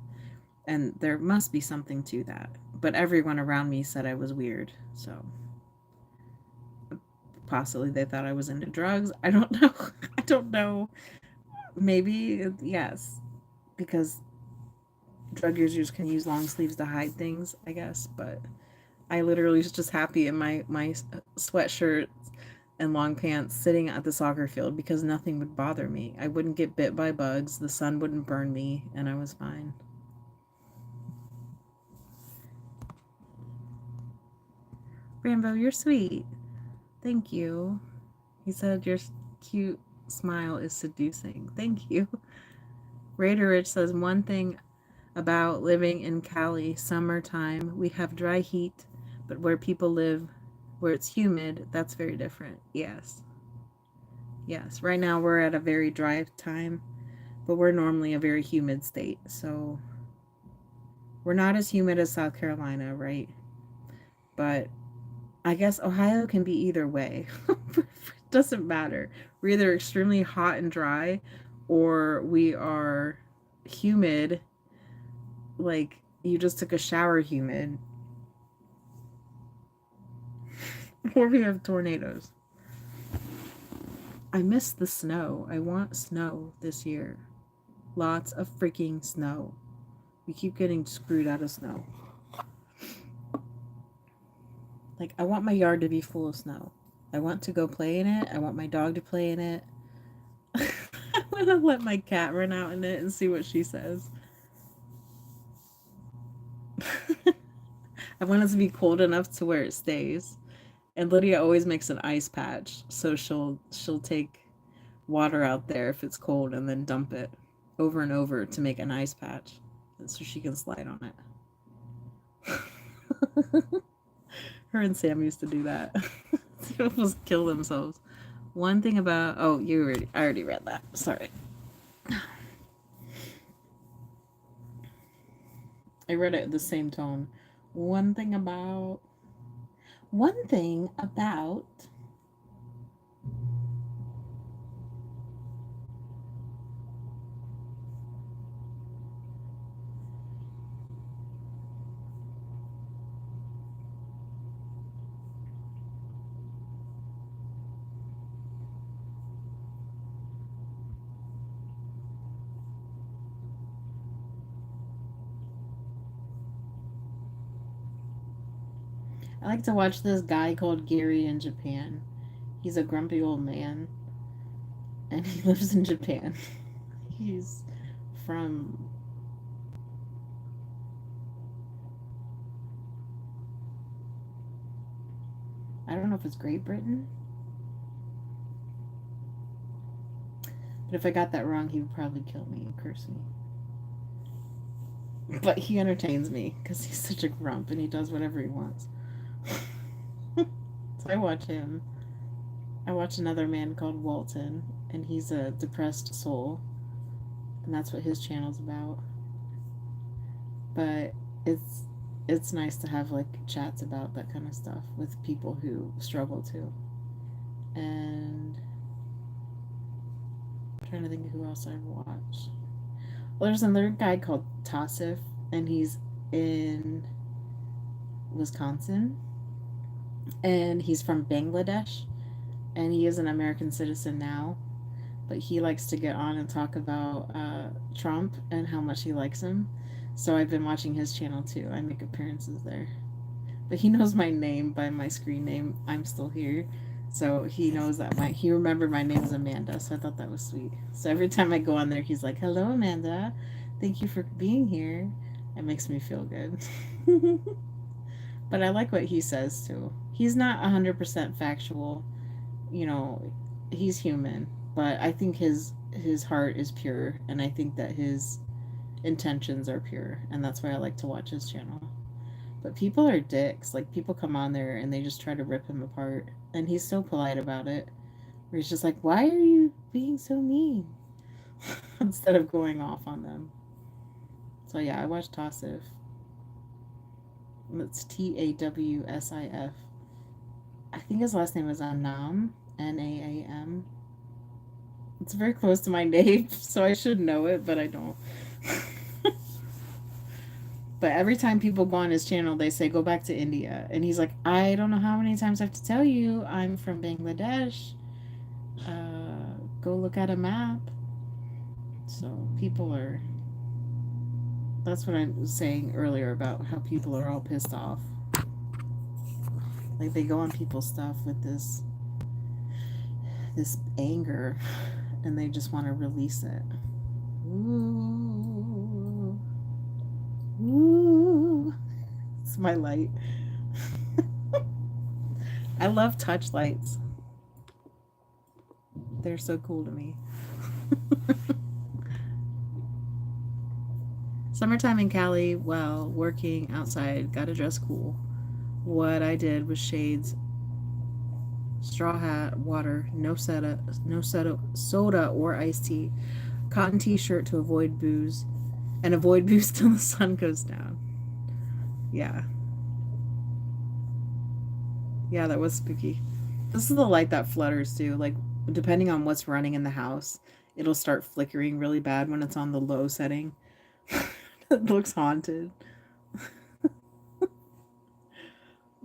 And there must be something to that. But everyone around me said I was weird. So possibly they thought I was into drugs. I don't know. I don't know. Maybe, yes, because drug users can use long sleeves to hide things, I guess. But I literally was just happy in my sweatshirt and long pants sitting at the soccer field because nothing would bother me. I wouldn't get bit by bugs, the sun wouldn't burn me, and I was fine. Rambo, you're sweet. Thank you. He said your cute smile is seducing. Thank you. Raider Rich says one thing about living in Cali, summertime, we have dry heat, but where people live, where it's humid, that's very different. Yes. Yes. Right now we're at a very dry time, but we're normally a very humid state. So we're not as humid as South Carolina, right? But I guess Ohio can be either way. It doesn't matter. We're either extremely hot and dry or we are humid, like you just took a shower humid, or we have tornadoes. I miss the snow. I want snow this year. Lots of freaking snow. We keep getting screwed out of snow. Like, I want my yard to be full of snow. I want to go play in it. I want my dog to play in it. I want to let my cat run out in it and see what she says. I want it to be cold enough to where it stays. And Lydia always makes an ice patch, so she'll take water out there if it's cold and then dump it over and over to make an ice patch so she can slide on it. Her and Sam used to do that. They almost kill themselves. One thing about I already read that. Sorry. I read it at the same tone. One thing about I like to watch this guy called Gary in Japan. He's a grumpy old man and he lives in Japan. He's from I don't know if it's Great Britain. But if I got that wrong, he would probably kill me and curse me. But he entertains me because he's such a grump and he does whatever he wants. So I watch him. I watch another man called Walton, and he's a depressed soul, and that's what his channel's about. But it's nice to have like chats about that kind of stuff with people who struggle too. And I'm trying to think of who else I've watched. Well, there's another guy called Tassif, and he's in Wisconsin, and he's from Bangladesh, and he is an American citizen now. But he likes to get on and talk about Trump and how much he likes him. So I've been watching his channel too. I make appearances there. But he knows my name by my screen name. I'm still here. So he knows that he remembered my name is Amanda. So I thought that was sweet. So every time I go on there, he's like, "Hello, Amanda. Thank you for being here." It makes me feel good. But I like what he says too. He's not 100% factual. You know, he's human. But I think his heart is pure. And I think that his intentions are pure. And that's why I like to watch his channel. But people are dicks. Like, people come on there and they just try to rip him apart. And he's so polite about it. Where he's just like, "Why are you being so mean?" Instead of going off on them. So yeah, I watched Tassif. It's Tawsif. I think his last name is Anam. Naam. It's very close to my name, so I should know it, but I don't. But every time people go on his channel, they say, "Go back to India." And he's like, "I don't know how many times I have to tell you, I'm from Bangladesh. Go look at a map." So people are. That's what I was saying earlier about how people are all pissed off. Like, they go on people's stuff with this anger, and they just want to release it. Ooh. Ooh. It's my light. I love touch lights. They're so cool to me. Summertime in Cali, well, working outside, gotta dress cool. What I did was shades, straw hat, water, no soda or iced tea, cotton t-shirt to avoid booze, and avoid booze till the sun goes down. Yeah. Yeah, that was spooky. This is the light that flutters too. Like, depending on what's running in the house, it'll start flickering really bad when it's on the low setting. It looks haunted.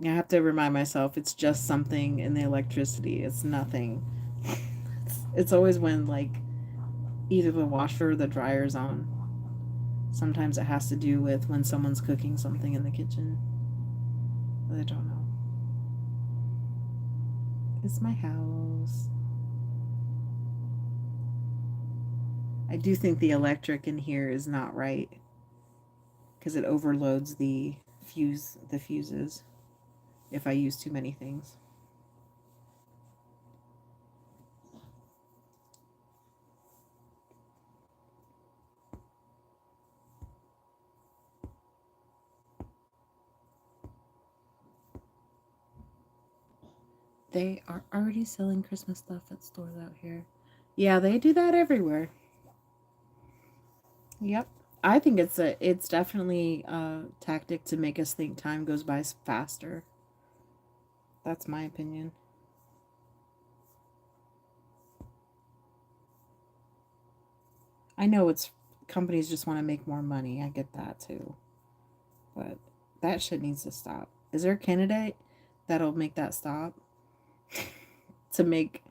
I have to remind myself it's just something in the electricity. It's nothing. It's always when like either the washer or the dryer's on. Sometimes it has to do with when someone's cooking something in the kitchen. I don't know. It's my house. I do think the electric in here is not right because it overloads the fuses if I use too many things. They are already selling Christmas stuff at stores out here. Yeah, they do that everywhere. Yep. I think it's definitely a tactic to make us think time goes by faster. That's my opinion. I know it's companies just want to make more money. I get that too. But that shit needs to stop. Is there a candidate that'll make that stop? To make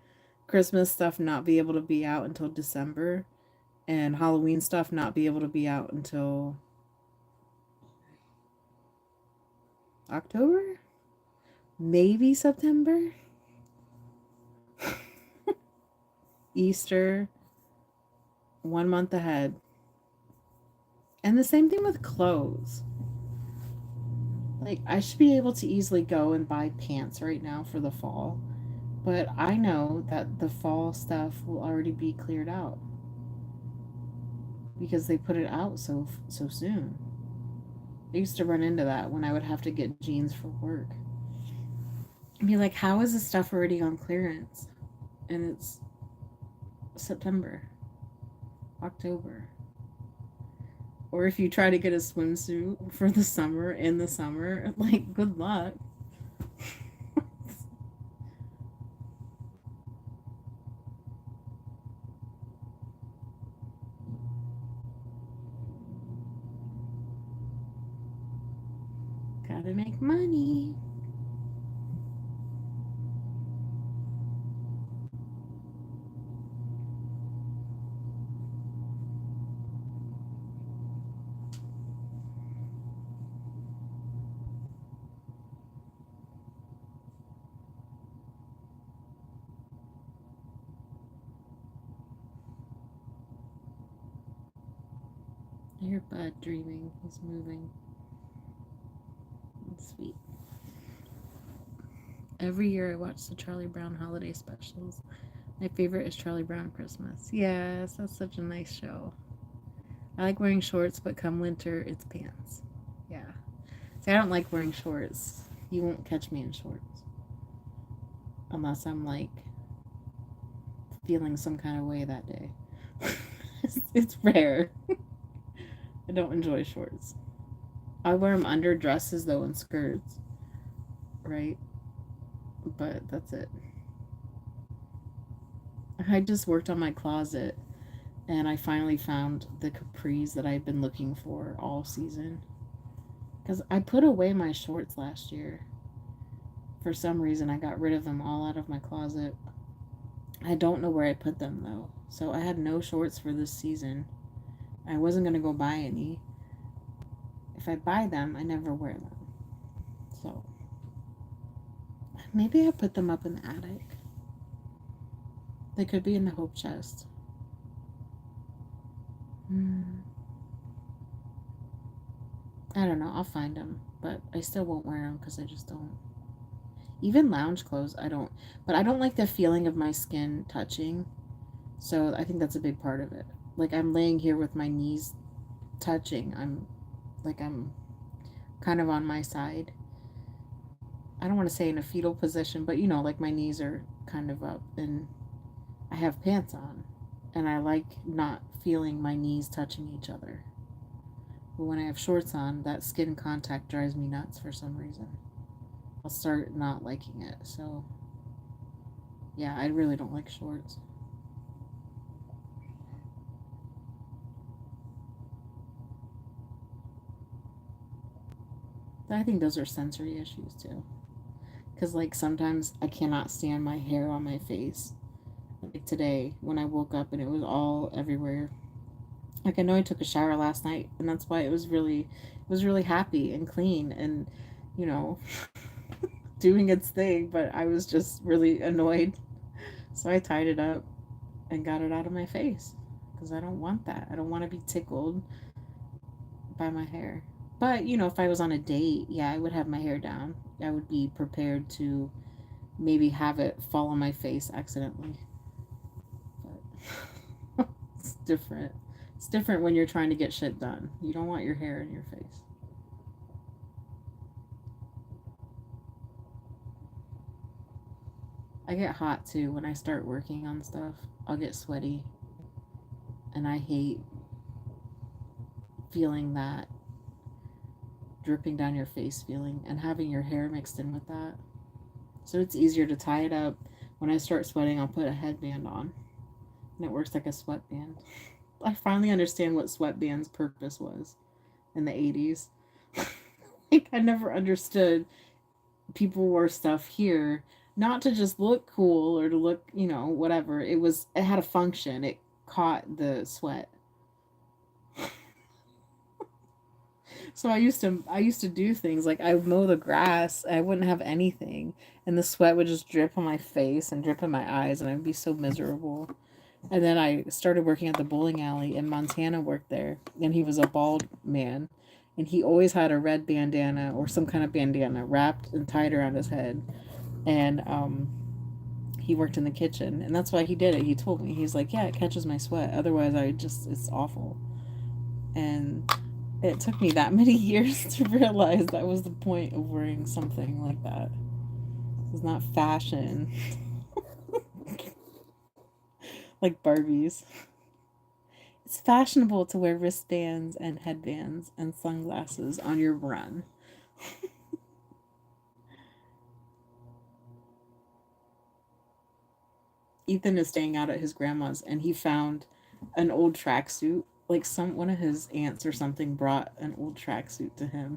Christmas stuff not be able to be out until December and Halloween stuff not be able to be out until October? Maybe September? Easter, 1 month ahead. And the same thing with clothes. Like, I should be able to easily go and buy pants right now for the fall, but I know that the fall stuff will already be cleared out because they put it out so soon. I used to run into that when I would have to get jeans for work. I'd be like, how is this stuff already on clearance? And it's September, October. Or if you try to get a swimsuit for the summer in the summer, like, good luck. Gotta make money. I hear Bud dreaming. He's moving. That's sweet. Every year I watch the Charlie Brown holiday specials. My favorite is Charlie Brown Christmas. Yes, that's such a nice show. I like wearing shorts, but come winter, it's pants. Yeah. See, I don't like wearing shorts. You won't catch me in shorts unless I'm like feeling some kind of way that day. It's rare. I don't enjoy shorts. I wear them under dresses though and skirts, right? But that's it. I just worked on my closet and I finally found the capris that I've been looking for all season. Because I put away my shorts last year. For some reason, I got rid of them all out of my closet. I don't know where I put them though. So I had no shorts for this season. I wasn't going to go buy any. If I buy them, I never wear them. So maybe I put them up in the attic. They could be in the hope chest. I don't know. I'll find them, but I still won't wear them because I just don't. Even lounge clothes, I don't. But I don't like the feeling of my skin touching. So I think that's a big part of it. Like I'm laying here with my knees touching. I'm kind of on my side. I don't want to say in a fetal position, but like my knees are kind of up and I have pants on. And I like not feeling my knees touching each other. But when I have shorts on, that skin contact drives me nuts for some reason. I'll start not liking it. So, yeah, I really don't like shorts. I think those are sensory issues too. Because, like, sometimes I cannot stand my hair on my face. Like, today when I woke up and it was all everywhere. Like I know I took a shower last night and that's why it was really happy and clean and you know doing its thing, but I was just really annoyed. So I tied it up and got it out of my face because I don't want that. I don't want to be tickled by my hair. But, if I was on a date, yeah, I would have my hair down. I would be prepared to maybe have it fall on my face accidentally. But it's different. It's different when you're trying to get shit done. You don't want your hair in your face. I get hot too when I start working on stuff. I'll get sweaty, and I hate feeling that dripping down your face feeling and having your hair mixed in with that. So it's easier to tie it up. When I start sweating, I'll put a headband on, and it works like a sweatband. I finally understand what sweatband's purpose was in the 80s. Like, I never understood people wore stuff here not to just look cool or to look, whatever. It had a function. It caught the sweat. So I used to do things like I would mow the grass, I wouldn't have anything, and the sweat would just drip on my face and drip in my eyes, and I'd be so miserable. And then I started working at the bowling alley, and Montana worked there, and he was a bald man, and he always had a red bandana or some kind of bandana wrapped and tied around his head, and he worked in the kitchen, and that's why he did it. He told me, he's like, yeah, it catches my sweat. Otherwise, it's awful. And it took me that many years to realize that was the point of wearing something like that. It's not fashion like Barbies. It's fashionable to wear wristbands and headbands and sunglasses on your run. Ethan is staying out at his grandma's and he found an old tracksuit. Like some one of his aunts or something brought an old tracksuit to him.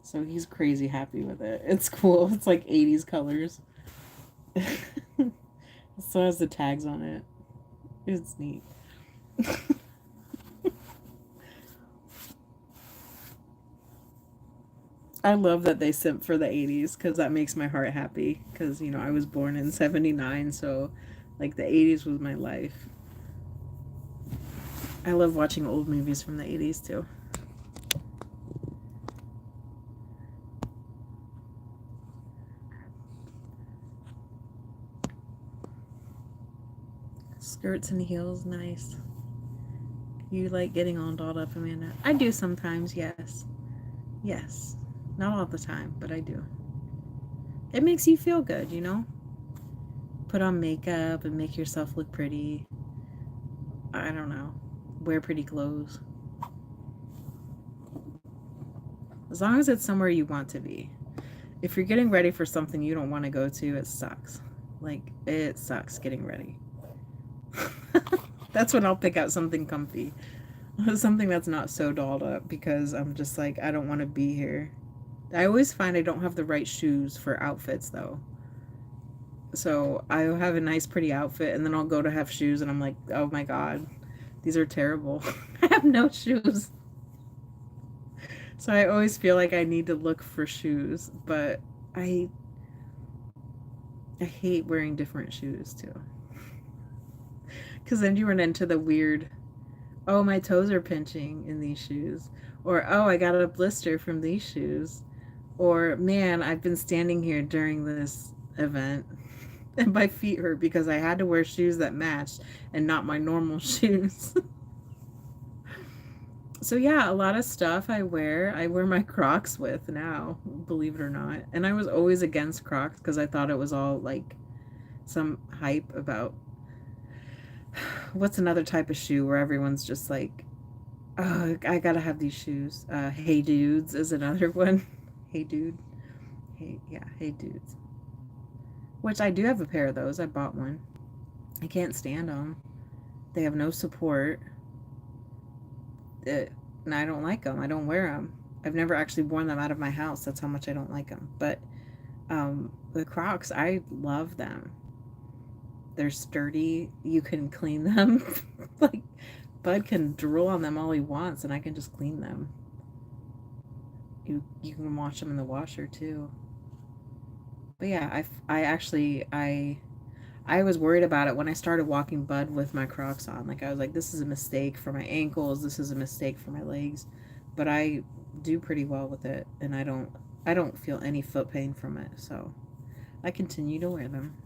So he's crazy happy with it. It's cool. It's like 80s colors. So has the tags on it. It's neat. I love that they simp for the 80s because that makes my heart happy. Because, I was born in 79, so like the 80s was my life. I love watching old movies from the 80s too. Skirts and heels, nice. You like getting all dolled up, Amanda? I do sometimes, yes. Yes. Not all the time, but I do. It makes you feel good. Put on makeup and make yourself look pretty. I don't know. Wear pretty clothes. As long as it's somewhere you want to be. If you're getting ready for something you don't want to go to, it sucks. Like, it sucks getting ready. That's when I'll pick out something comfy. Something that's not so dolled up because I'm just like, I don't want to be here. I always find I don't have the right shoes for outfits though. So I'll have a nice, pretty outfit and then I'll go to have shoes and I'm like, oh my God, these are terrible. I have no shoes. So I always feel like I need to look for shoes, but I I hate wearing different shoes too. Because then you run into the weird, oh, my toes are pinching in these shoes. Or, oh, I got a blister from these shoes. Or, man, I've been standing here during this event and my feet hurt because I had to wear shoes that matched and not my normal shoes. So, yeah, a lot of stuff I wear my Crocs with now, believe it or not. And I was always against Crocs because I thought it was all like some hype about what's another type of shoe where everyone's just like, oh, I gotta have these shoes. Hey Dudes is another one. Hey Dude. Hey, yeah, Hey Dudes. Which I do have a pair of those. I bought one. I can't stand them. They have no support. And I don't like them. I don't wear them. I've never actually worn them out of my house. That's how much I don't like them. But the Crocs, I love them. they're sturdy. You can clean them. Like, Bud can drool on them all he wants, and I can just clean them. You can wash them in the washer too. But yeah, I actually I was worried about it when I started walking Bud with my Crocs on. Like I was like, this is a mistake for my ankles. This is a mistake for my legs. But I do pretty well with it, and I don't feel any foot pain from it. So I continue to wear them.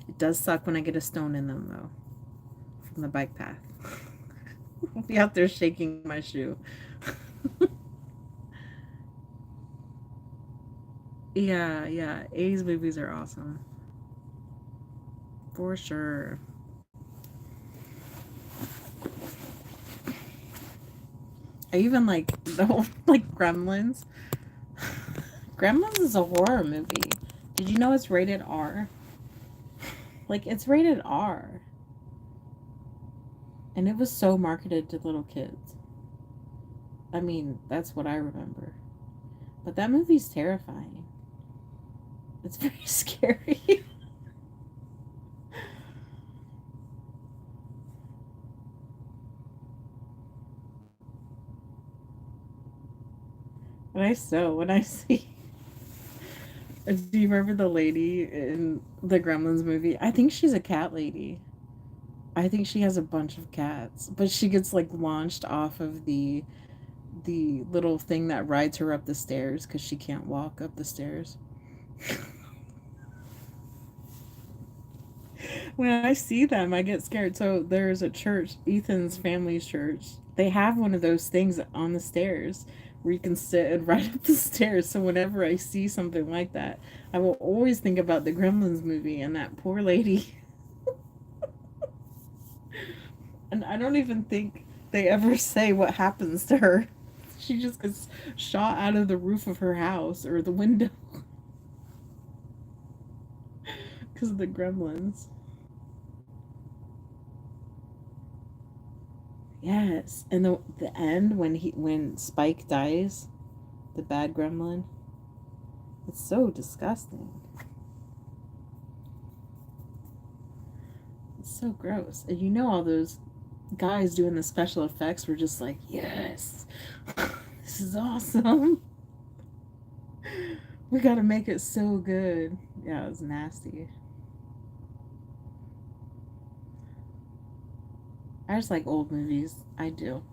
It does suck when I get a stone in them though, from the bike path. I'll be out there shaking my shoe. Yeah, yeah. 80s movies are awesome. For sure. I even like the whole like Gremlins. Gremlins is a horror movie. Did you know it's rated R? Like it's rated R. And it was so marketed to little kids. I mean, that's what I remember. But that movie's terrifying. It's very scary. When I see do you remember the lady in the Gremlins movie? I think she's a cat lady. I think she has a bunch of cats, but she gets like launched off of the little thing that rides her up the stairs because she can't walk up the stairs. When I see them, I get scared. So there's a church, Ethan's family's church. They have one of those things on the stairs where you can sit and ride up the stairs. So whenever I see something like that, I will always think about the Gremlins movie and that poor lady. And I don't even think they ever say what happens to her. She just gets shot out of the roof of her house or the window because of the gremlins. Yes, and the end when Spike dies, the bad gremlin, it's so disgusting. It's so gross. And you know all those guys doing the special effects were just like, yes, this is awesome. We gotta make it so good. Yeah, it was nasty. I just like old movies. I do.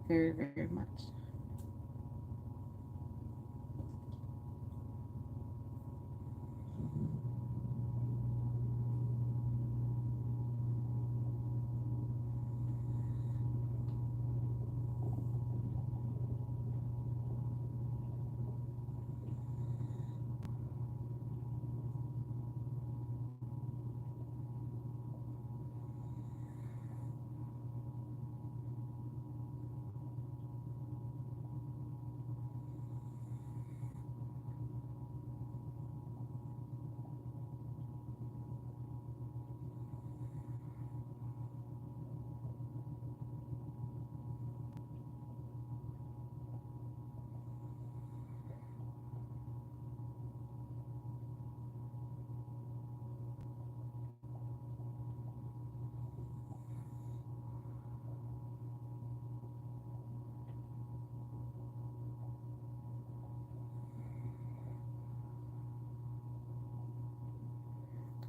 Very, very much.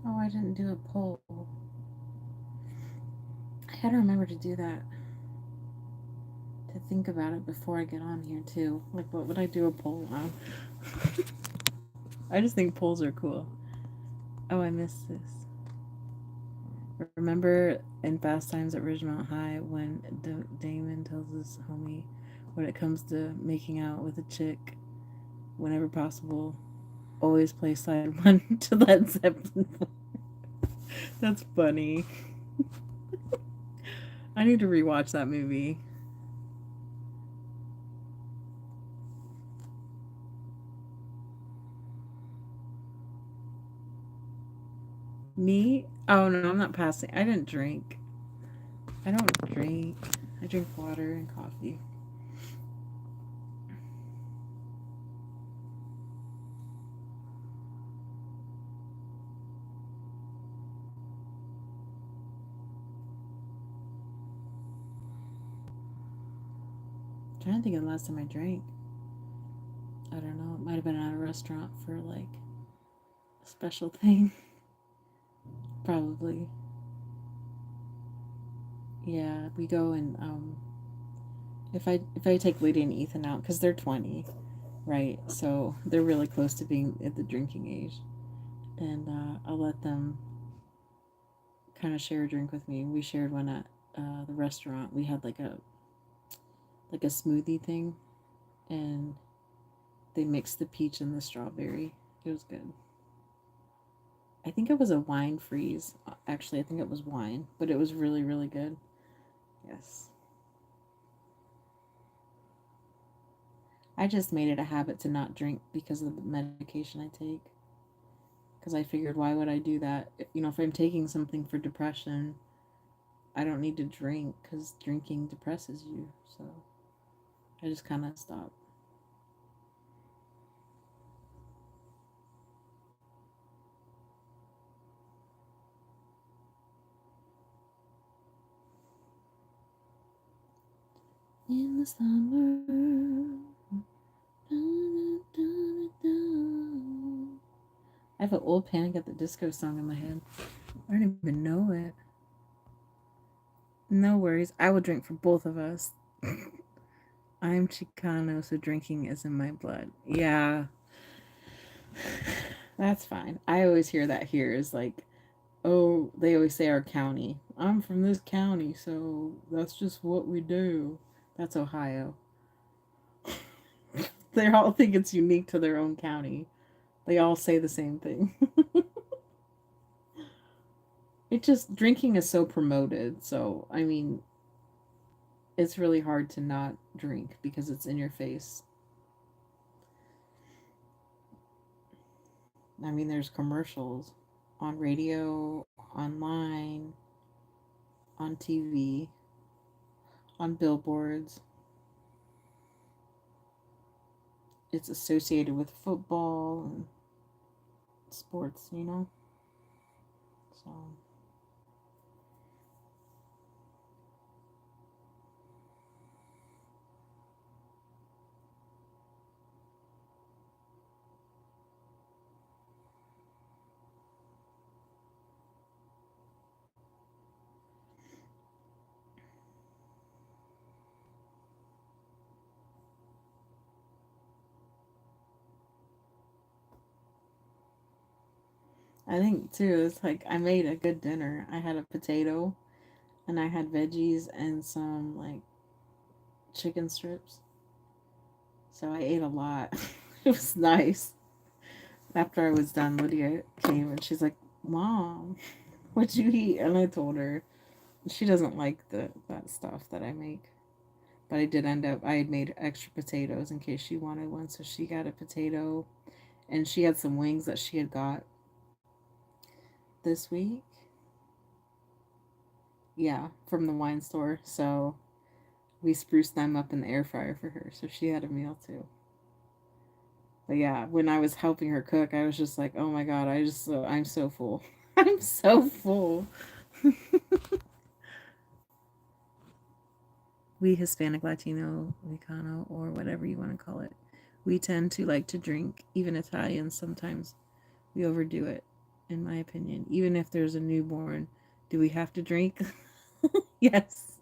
Oh, I didn't do a poll. I gotta remember to do that. To think about it before I get on here too. Like, what would I do a poll on? I just think polls are cool. Oh, I missed this. Remember in Fast Times at Ridgemont High when Damon tells his homie when it comes to making out with a chick, whenever possible, always play side one to Led Zeppelin. That's funny. I need to rewatch that movie. Me? Oh no, I'm not passing. I didn't drink. I don't drink. I drink water and coffee. trying to think of the last time I drank. I don't know. It might have been at a restaurant for like a special thing. Probably. Yeah, we go and if I take Lydia and Ethan out because they're 20, right? So they're really close to being at the drinking age, and I'll let them kind of share a drink with me. We shared one at the restaurant. We had like a smoothie thing, and they mixed the peach and the strawberry. It was good. I think it was a wine freeze. Actually, I think it was wine, but it was really, really good. Yes. I just made it a habit to not drink because of the medication I take. Because I figured, why would I do that? If I'm taking something for depression, I don't need to drink because drinking depresses you. So I just kind of stopped. In the summer. I have an old Panic at the Disco song in my head. I don't even know it. No worries. I will drink for both of us. I'm Chicano, so drinking is in my blood. Yeah, that's fine. I always hear that here is like, oh, they always say our county. I'm from this county, so that's just what we do. That's Ohio. They all think it's unique to their own county. They all say the same thing. It just drinking is so promoted. So, I mean, it's really hard to not drink because it's in your face. I mean, there's commercials on radio, online, on TV, on billboards. It's associated with football and sports. So I think too, it's like I made a good dinner. I had a potato and I had veggies and some like chicken strips. So I ate a lot. It was nice. After I was done, Lydia came and she's like, "Mom, what'd you eat?" And I told her. She doesn't like that stuff that I make. But I did end up I had made extra potatoes in case she wanted one, so she got a potato and she had some wings that she had got this week. Yeah, from the wine store. So we spruced them up in the air fryer for her. So she had a meal too. But yeah, when I was helping her cook, I was just like, "Oh my god, I'm so full. I'm so full." We Hispanic, Latino, Mexicano, or whatever you want to call it, we tend to like to drink. Even Italians sometimes we overdo it, in my opinion. Even if there's a newborn, do we have to drink? Yes.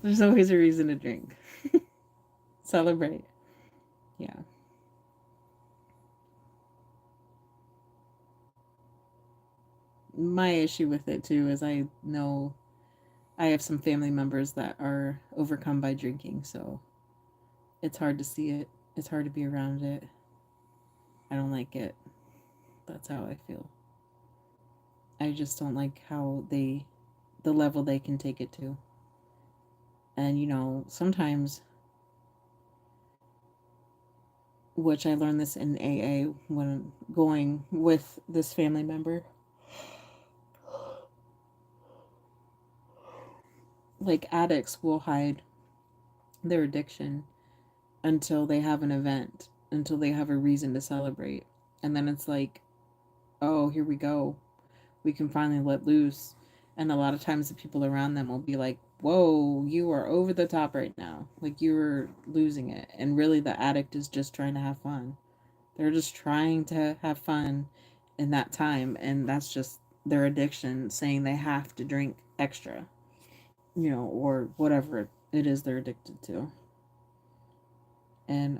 There's always a reason to drink. Celebrate. Yeah. My issue with it too is I know I have some family members that are overcome by drinking, so it's hard to see it. It's hard to be around it. I don't like it. That's how I feel. I just don't like the level they can take it to. And sometimes, which I learned this in AA when going with this family member, like addicts will hide their addiction until they have an event, until they have a reason to celebrate. And then it's like, oh, here we go. We can finally let loose. And a lot of times the people around them will be like, whoa, you are over the top right now. Like you're losing it. And really, the addict is just trying to have fun. They're just trying to have fun in that time. And that's just their addiction saying they have to drink extra, or whatever it is they're addicted to. And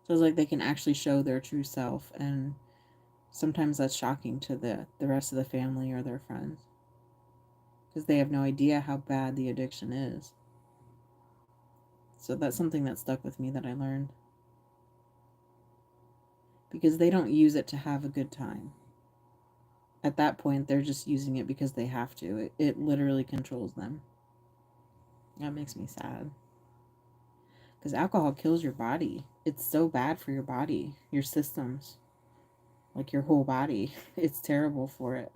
so it's like they can actually show their true self. And sometimes that's shocking to the rest of the family or their friends because they have no idea how bad the addiction is. So that's something that stuck with me that I learned. Because they don't use it to have a good time. At that point, they're just using it because they have to. It literally controls them. That makes me sad. Because alcohol kills your body. It's so bad for your body, your systems, like your whole body. It's terrible for it.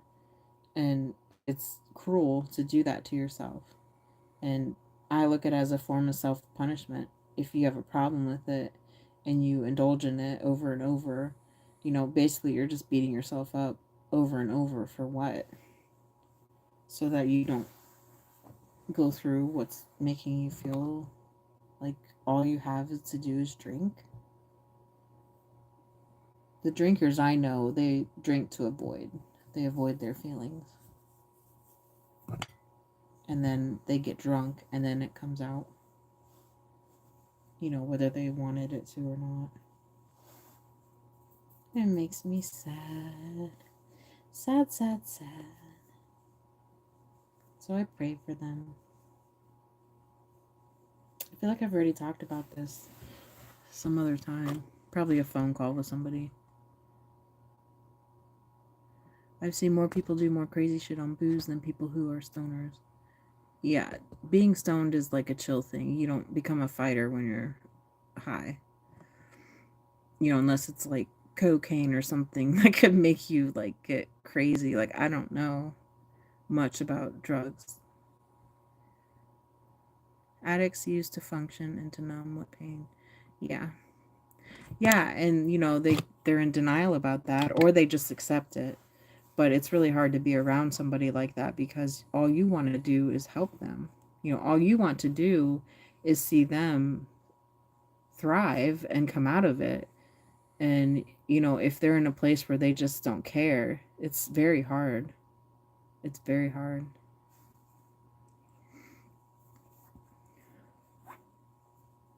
And it's cruel to do that to yourself. And I look at it as a form of self punishment. If you have a problem with it and you indulge in it over and over, basically you're just beating yourself up over and over for what? So that you don't go through what's making you feel like all you have is to do is drink. The drinkers I know, they drink to avoid. They avoid their feelings. And then they get drunk and then it comes out. Whether they wanted it to or not. It makes me sad. Sad, sad, sad. So I pray for them. I feel like I've already talked about this some other time. Probably a phone call with somebody. I've seen more people do more crazy shit on booze than people who are stoners. Yeah, being stoned is like a chill thing. You don't become a fighter when you're high. Unless it's like cocaine or something that could make you like get crazy. Like I don't know much about drugs. Addicts use to function and to numb with pain. Yeah. Yeah, and they're in denial about that or they just accept it. But it's really hard to be around somebody like that because all you want to do is help them. All you want to do is see them thrive and come out of it. And, if they're in a place where they just don't care, it's very hard. It's very hard.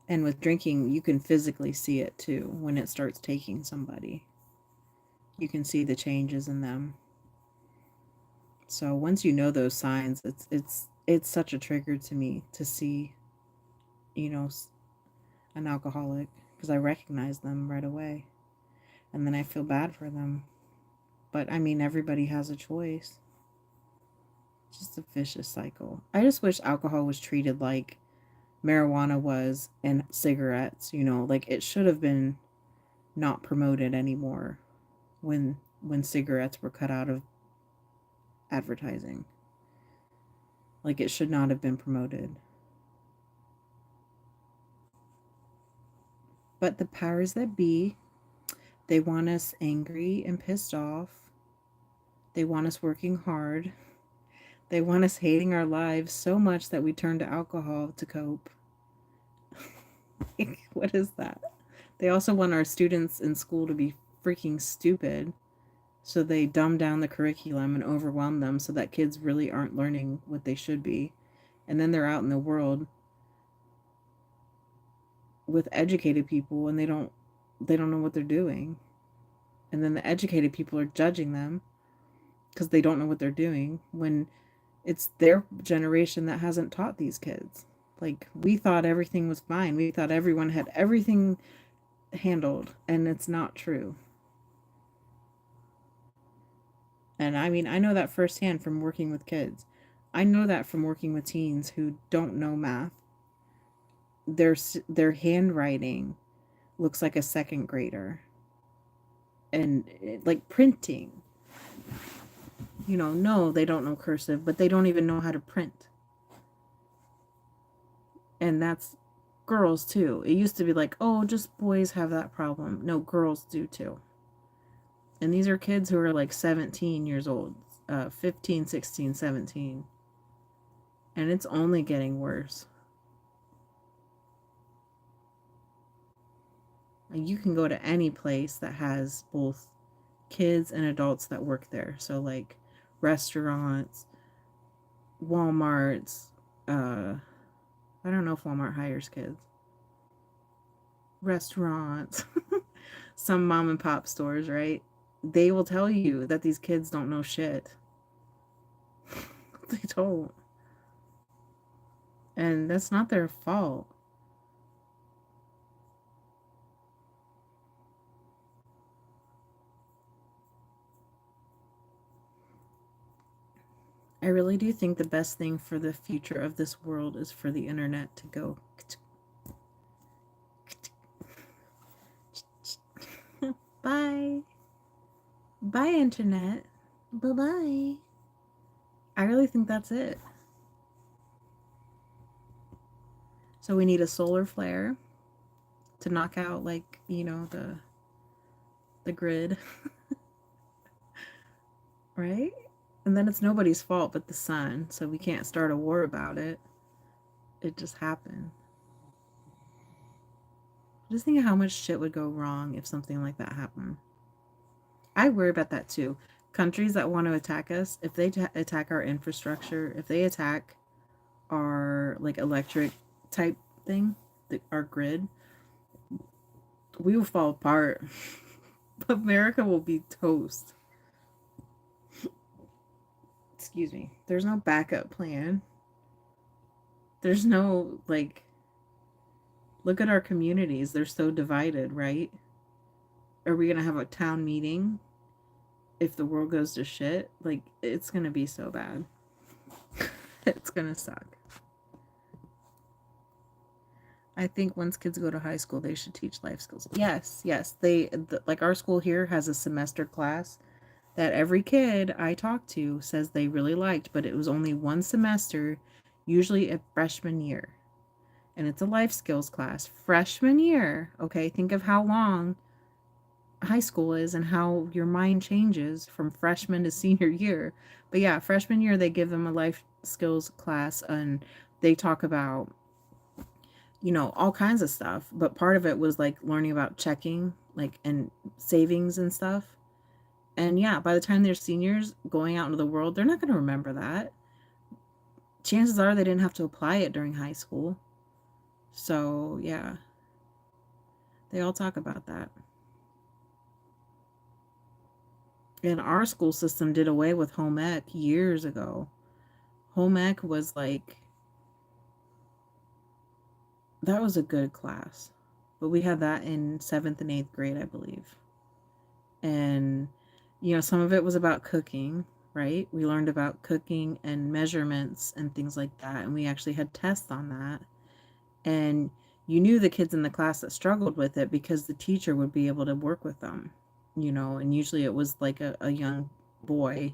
And with drinking, you can physically see it too when it starts taking somebody. You can see the changes in them. So once you know those signs, it's such a trigger to me to see, an alcoholic because I recognize them right away. And then I feel bad for them. But I mean, everybody has a choice. Just a vicious cycle. I just wish alcohol was treated like marijuana was and cigarettes, like it should have been not promoted anymore when cigarettes were cut out of advertising. Like it should not have been promoted. But the powers that be, they want us angry and pissed off. They want us working hard. They want us hating our lives so much that we turn to alcohol to cope. What is that? They also want our students in school to be freaking stupid. So they dumb down the curriculum and overwhelm them so that kids really aren't learning what they should be. And then they're out in the world with educated people and they don't know what they're doing. And then the educated people are judging them because they don't know what they're doing when it's their generation that hasn't taught these kids. Like we thought everything was fine. We thought everyone had everything handled, and it's not true. And I mean, I know that firsthand from working with kids. I know that from working with teens who don't know math. Their handwriting looks like a second grader. And like printing. No, they don't know cursive, but they don't even know how to print. And that's girls too. It used to be like, oh, just boys have that problem. No, girls do too. And these are kids who are like 17 years old. 15, 16, 17, and it's only getting worse. You can go to any place that has both kids and adults that work there. So, like restaurants, Walmarts, I don't know if Walmart hires kids. Restaurants, some mom and pop stores, right? They will tell you that these kids don't know shit. They don't. And that's not their fault. I really do think the best thing for the future of this world is for the internet to go. Bye. Bye, internet. Bye bye. I really think that's it. So we need a solar flare to knock out, like, the grid, right? And then it's nobody's fault but the sun, so we can't start a war about it. It just happened. Just think of how much shit would go wrong if something like that happened. I worry about that too. Countries that want to attack us, if they attack our infrastructure, if they attack our like electric type thing, our grid, we will fall apart. America will be toast. Excuse me. There's no backup plan. There's no, like, look at our communities. They're so divided, right? Are we going to have a town meeting if the world goes to shit? Like, it's going to be so bad. It's going to suck. I think once kids go to high school, they should teach life skills. Yes, yes. Like our school here has a semester class that every kid I talked to says they really liked, but it was only one semester, usually a freshman year. And it's a life skills class. Freshman year. Okay, think of how long high school is and how your mind changes from freshman to senior year. But yeah, freshman year they give them a life skills class and they talk about all kinds of stuff, but part of it was like learning about checking, like, and savings and stuff. And yeah, by the time they're seniors going out into the world, they're not going to remember that. Chances are they didn't have to apply it during high school. So, yeah, they all talk about that. And our school system did away with home ec years ago. Home ec was like, that was a good class. But we had that in seventh and eighth grade, I believe. And, some of it was about cooking, right? We learned about cooking and measurements and things like that. And we actually had tests on that. And you knew the kids in the class that struggled with it because the teacher would be able to work with them, and usually it was like a young boy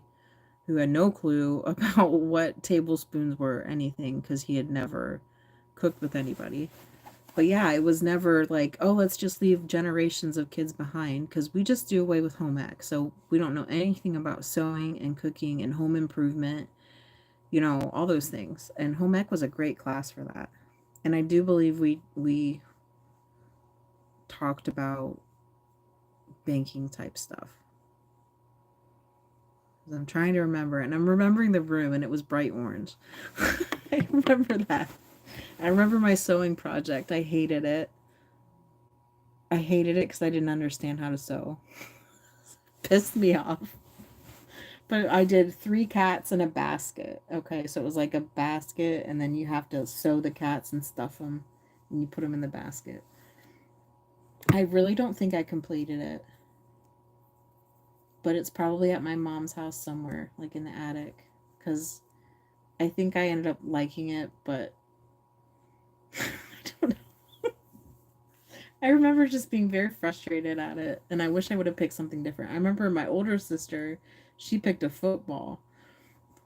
who had no clue about what tablespoons were or anything because he had never cooked with anybody. But yeah, it was never like, oh, let's just leave generations of kids behind because we just do away with home ec. So we don't know anything about sewing and cooking and home improvement, all those things. And home ec was a great class for that. And I do believe we talked about banking type stuff. I'm trying to remember, and I'm remembering the room, and it was bright orange. I remember that. I remember my sewing project. I hated it. I hated it because I didn't understand how to sew. Pissed me off. But I did 3 cats in a basket. Okay, so it was like a basket, and then you have to sew the cats and stuff them, and you put them in the basket. I really don't think I completed it, but it's probably at my mom's house somewhere, like in the attic, because I think I ended up liking it, but I don't know. I remember just being very frustrated at it, and I wish I would have picked something different. I remember my older sister, she picked a football.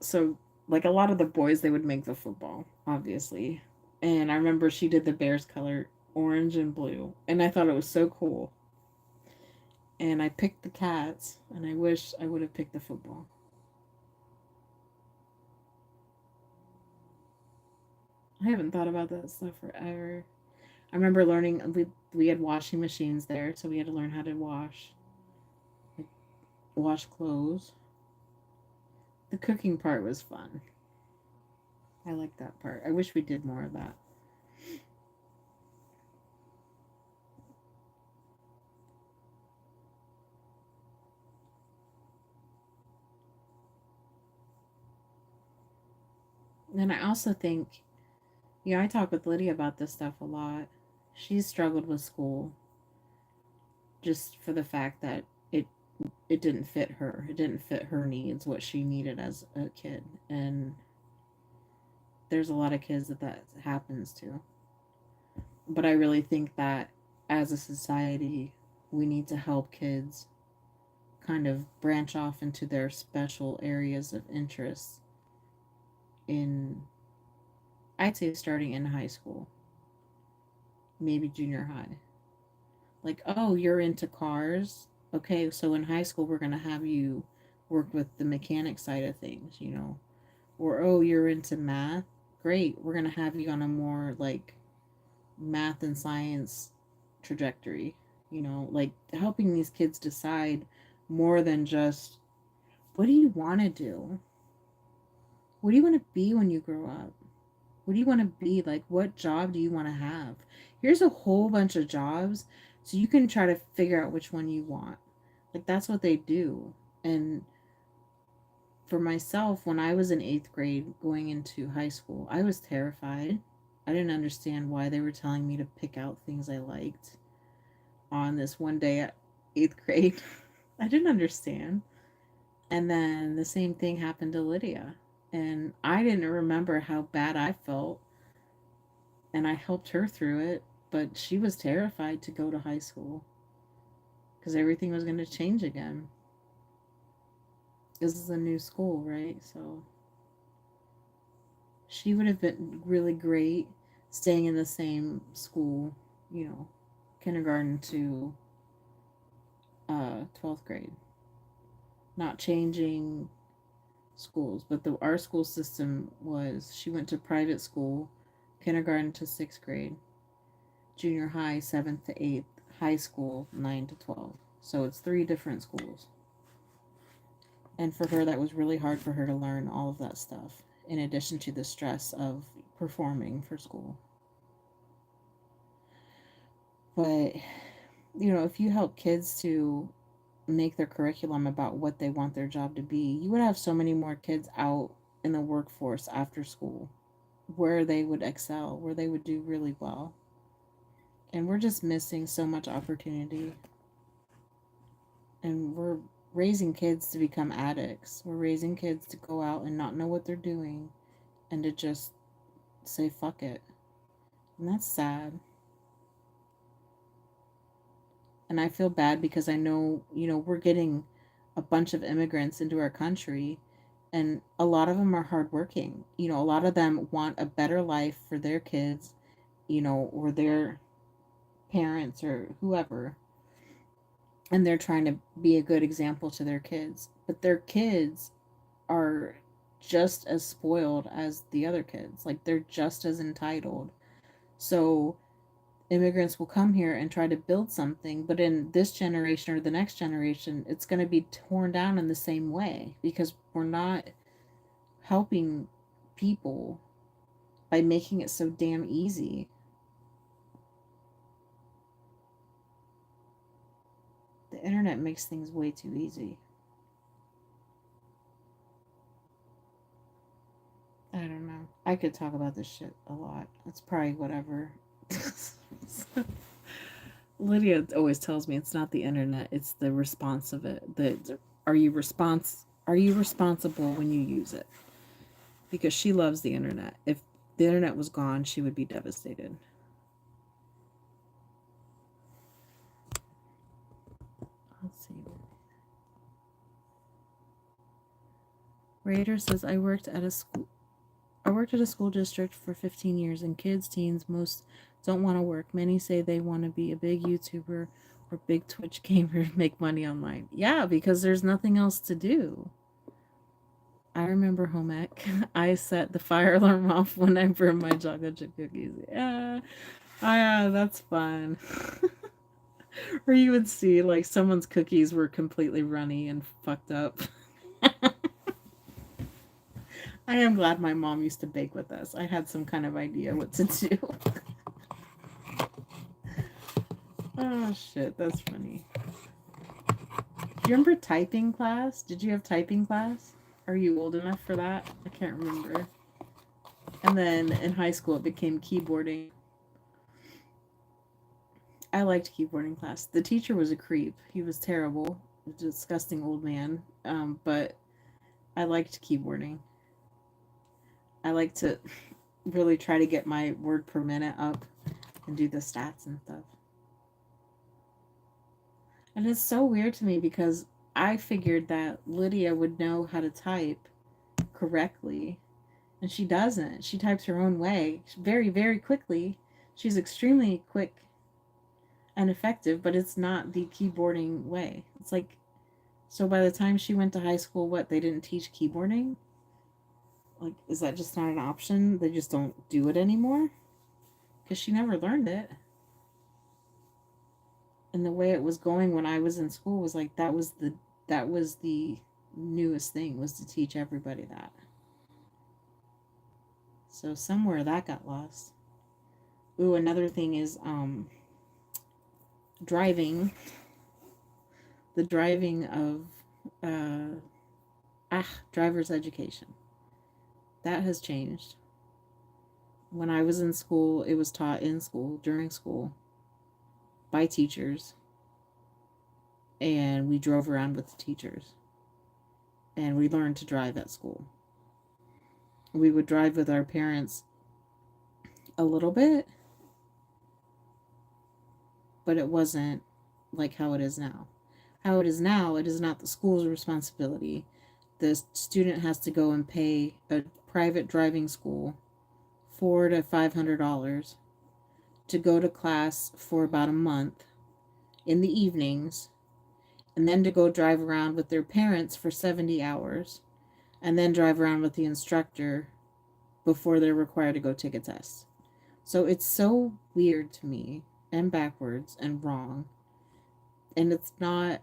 So, like a lot of the boys, they would make the football, obviously. And I remember she did the Bears color, orange and blue, and I thought it was so cool. And I picked the cats, and I wish I would have picked the football. I haven't thought about that stuff forever. I remember learning we had washing machines there, so we had to learn how to like wash clothes. The cooking part was fun. I like that part. I wish we did more of that. And I also think, yeah, I talk with Lydia about this stuff a lot. She's struggled with school just for the fact that it it didn't fit her. It didn't fit her needs, what she needed as a kid. And there's a lot of kids that happens to. But I really think that as a society, we need to help kids kind of branch off into their special areas of interest in, I'd say, starting in high school, maybe junior high. Like, oh, you're into cars. Okay, so in high school, we're going to have you work with the mechanic side of things, you know. Or, oh, you're into math. Great, we're going to have you on a more like math and science trajectory, you know, like helping these kids decide more than just what do you want to do? What do you want to be when you grow up? What do you want to be? Like, what job do you want to have? Here's a whole bunch of jobs so you can try to figure out which one you want. Like, that's what they do. And for myself, when I was in eighth grade going into high school, I was terrified. I didn't understand why they were telling me to pick out things I liked on this one day at eighth grade. I didn't understand. And then the same thing happened to Lydia. And I didn't remember how bad I felt. And I helped her through it. But she was terrified to go to high school because everything was going to change again. This is a new school, right? So she would have been really great staying in the same school, you know, kindergarten to 12th grade, not changing schools. But our school system was she went to private school, kindergarten to 6th grade, junior high 7th to 8th, high school 9 to 12. So it's three different schools. And for her, that was really hard for her to learn all of that stuff, in addition to the stress of performing for school. But, you know, if you help kids to make their curriculum about what they want their job to be, you would have so many more kids out in the workforce after school where they would excel, where they would do really well. And we're just missing so much opportunity. And we're raising kids to become addicts. We're raising kids to go out and not know what they're doing and to just say fuck it. And that's sad. And I feel bad because I know, you know, we're getting a bunch of immigrants into our country and a lot of them are hardworking. You know, a lot of them want a better life for their kids, you know, or their parents or whoever. And they're trying to be a good example to their kids. But their kids are just as spoiled as the other kids. Like they're just as entitled. So immigrants will come here and try to build something, but in this generation or the next generation, it's going to be torn down in the same way because we're not helping people by making it so damn easy. The internet makes things way too easy. I don't know. I could talk about this shit a lot. It's probably whatever. Lydia always tells me it's not the internet, it's the response of it. Are you responsible when you use it? Because she loves the internet. If the internet was gone, she would be devastated. Let's see. Raider says I worked at a school district for 15 years and kids, teens, most don't want to work. Many say they want to be a big YouTuber or big Twitch gamer and make money online. Yeah, because there's nothing else to do. I remember home ec. I set the fire alarm off when I burned my chocolate chip cookies. Yeah. Oh, yeah, that's fun. Or you would see like someone's cookies were completely runny and fucked up. I am glad my mom used to bake with us. I had some kind of idea what to do. Oh shit, that's funny. Do you remember typing class? Did you have typing class? Are you old enough for that? I can't remember. And then in high school, it became keyboarding. I liked keyboarding class. The teacher was a creep. He was terrible, a disgusting old man. But I liked keyboarding. I like to really try to get my word per minute up and do the stats and stuff. And it's so weird to me because I figured that Lydia would know how to type correctly, and she doesn't. She types her own way very, very quickly. She's extremely quick and effective, but it's not the keyboarding way. It's like, so by the time she went to high school, what, they didn't teach keyboarding? Like, is that just not an option? They just don't do it anymore? Because she never learned it. And the way it was going when I was in school was like that was the newest thing, was to teach everybody that. So somewhere that got lost. Ooh, another thing is driving. The driving of uh driver's education. That has changed. When I was in school, it was taught in school, during school, by teachers, and we drove around with the teachers, and we learned to drive at school. We would drive with our parents a little bit, but it wasn't like how it is now. How it is now, it is not the school's responsibility. The student has to go and pay a private driving school $400 to $500 to go to class for about a month in the evenings, and then to go drive around with their parents for 70 hours, and then drive around with the instructor before they're required to go take a test. So it's so weird to me and backwards and wrong. And it's not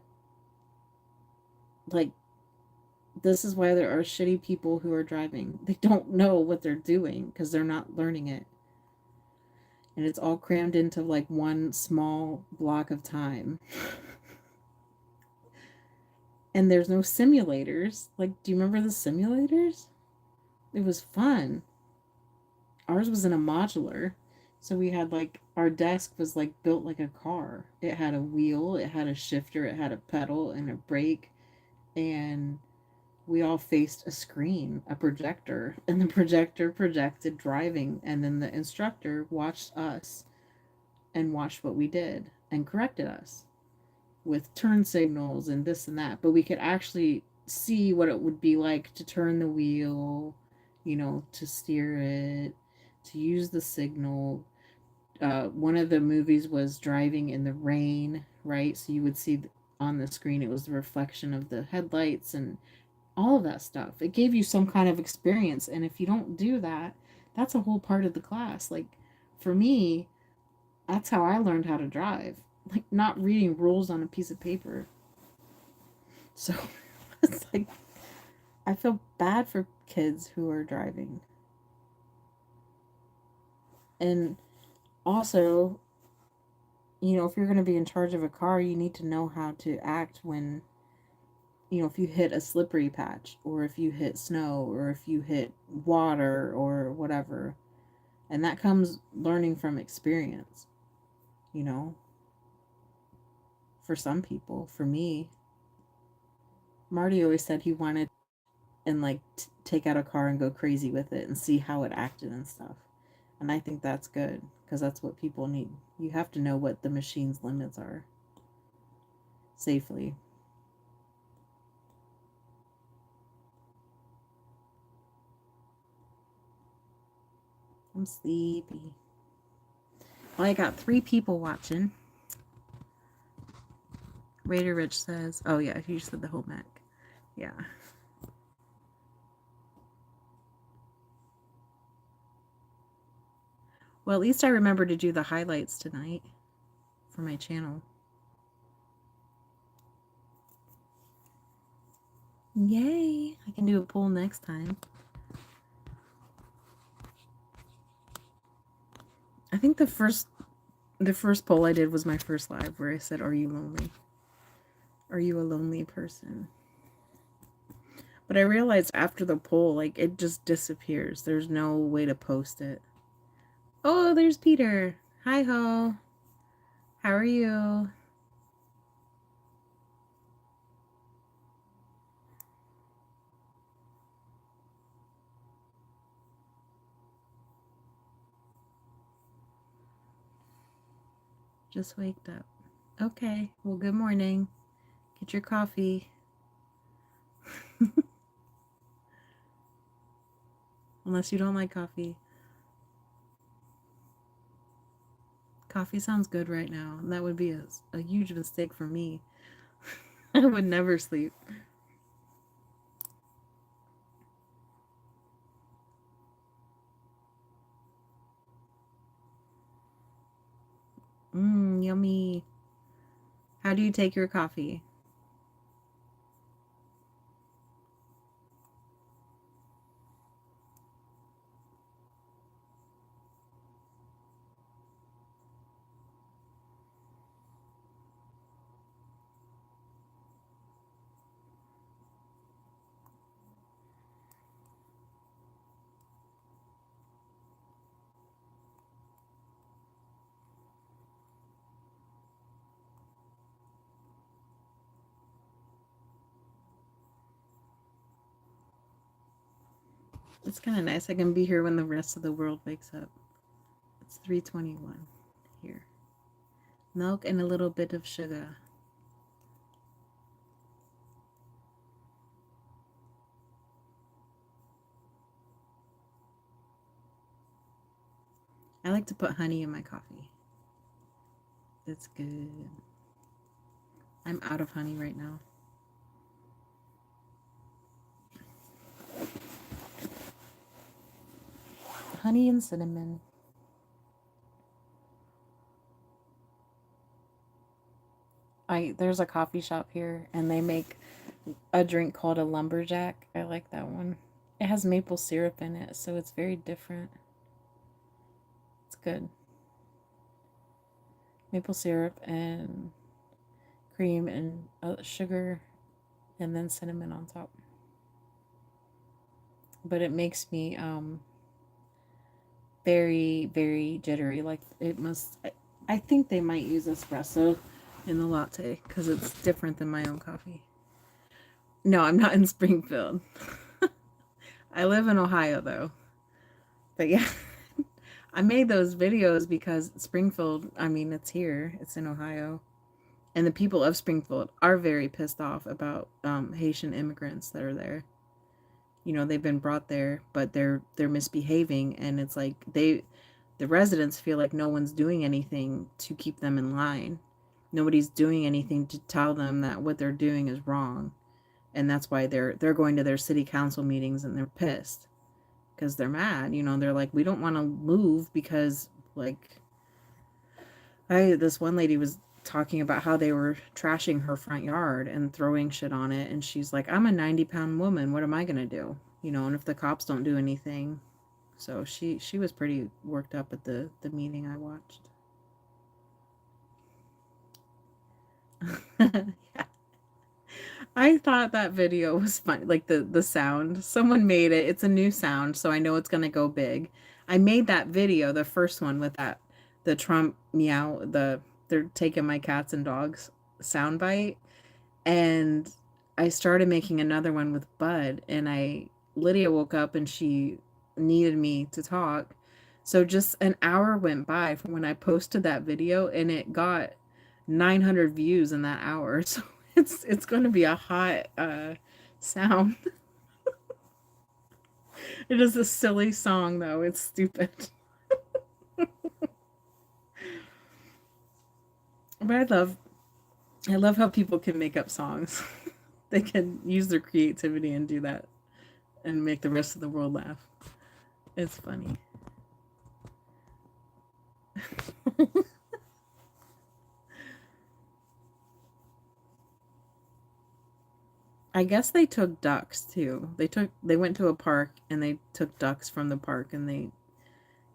like, this is why there are shitty people who are driving. They don't know what they're doing because they're not learning it. And it's all crammed into like one small block of time. And there's no simulators. Like, do you remember the simulators? It was fun. Ours was in a modular. So we had like, our desk was like built like a car. It had a wheel, it had a shifter, it had a pedal and a brake, and we all faced a screen, a projector, and the projector projected driving, and then the instructor watched us and watched what we did and corrected us with turn signals and this and that. But we could actually see what it would be like to turn the wheel, to steer it, to use the signal. One of the movies was driving in the rain, right? So you would see on the screen, it was the reflection of the headlights and all of that stuff. It gave you some kind of experience. And if you don't do that, that's a whole part of the class. Like, for me, that's how I learned how to drive. Like, not reading rules on a piece of paper. So it's like, I feel bad for kids who are driving. And also, if you're going to be in charge of a car, you need to know how to act when, if you hit a slippery patch, or if you hit snow, or if you hit water, or whatever. And that comes learning from experience, you know, for some people. For me, Marty always said he wanted and like take out a car and go crazy with it and see how it acted and stuff. And I think that's good because that's what people need. You have to know what the machine's limits are safely. I'm sleepy. Well, I got 3 people watching. Raider Rich says, oh yeah, he said the home ec. Yeah. Well, at least I remember to do the highlights tonight for my channel. Yay! I can do a poll next time. I think the first poll I did was my first live where I said, "Are you lonely? Are you a lonely person?" But I realized after the poll, like, it just disappears. There's no way to post it. Oh, there's Peter. Hi ho. How are you? Just waked up. Okay. Well, good morning. Get your coffee. Unless you don't like coffee. Coffee sounds good right now. And that would be a huge mistake for me. I would never sleep. Yummy. How do you take your coffee? It's kind of nice. I can be here when the rest of the world wakes up. It's 3:21 here. Milk and a little bit of sugar. I like to put honey in my coffee. It's good. I'm out of honey right now. Honey and cinnamon. There's a coffee shop here and they make a drink called a lumberjack. I like that one. It has maple syrup in it, so it's very different. It's good. Maple syrup and cream and sugar and then cinnamon on top. But it makes me very, very jittery. Like, it must, I think they might use espresso in the latte because it's different than my own coffee. No, I'm not in Springfield. I live in Ohio though. But yeah, I made those videos because Springfield, I mean, it's here, it's in Ohio. And the people of Springfield are very pissed off about Haitian immigrants that are there. You know, they've been brought there, but they're misbehaving, and it's like the residents feel like no one's doing anything to keep them in line. Nobody's doing anything to tell them that what they're doing is wrong, and that's why they're going to their city council meetings and they're pissed because they're mad. You know, they're like, we don't want to move because, like, this one lady was talking about how they were trashing her front yard and throwing shit on it, and she's like, I'm a 90-pound woman, what am I gonna do? You know, and if the cops don't do anything. So she was pretty worked up at the meeting I watched. Yeah. I thought that video was funny, like the sound. Someone made it. It's a new sound, so I know it's gonna go big. I made that video, the first one with that the Trump meow, they're taking my cats and dogs soundbite, and I started making another one with Bud, and Lydia woke up and she needed me to talk. So just an hour went by from when I posted that video, and it got 900 views in that hour. So it's going to be a hot sound. It is a silly song though. It's stupid. But I love how people can make up songs. They can use their creativity and do that and make the rest of the world laugh. It's funny. I guess they took ducks too. They went to a park and they took ducks from the park and they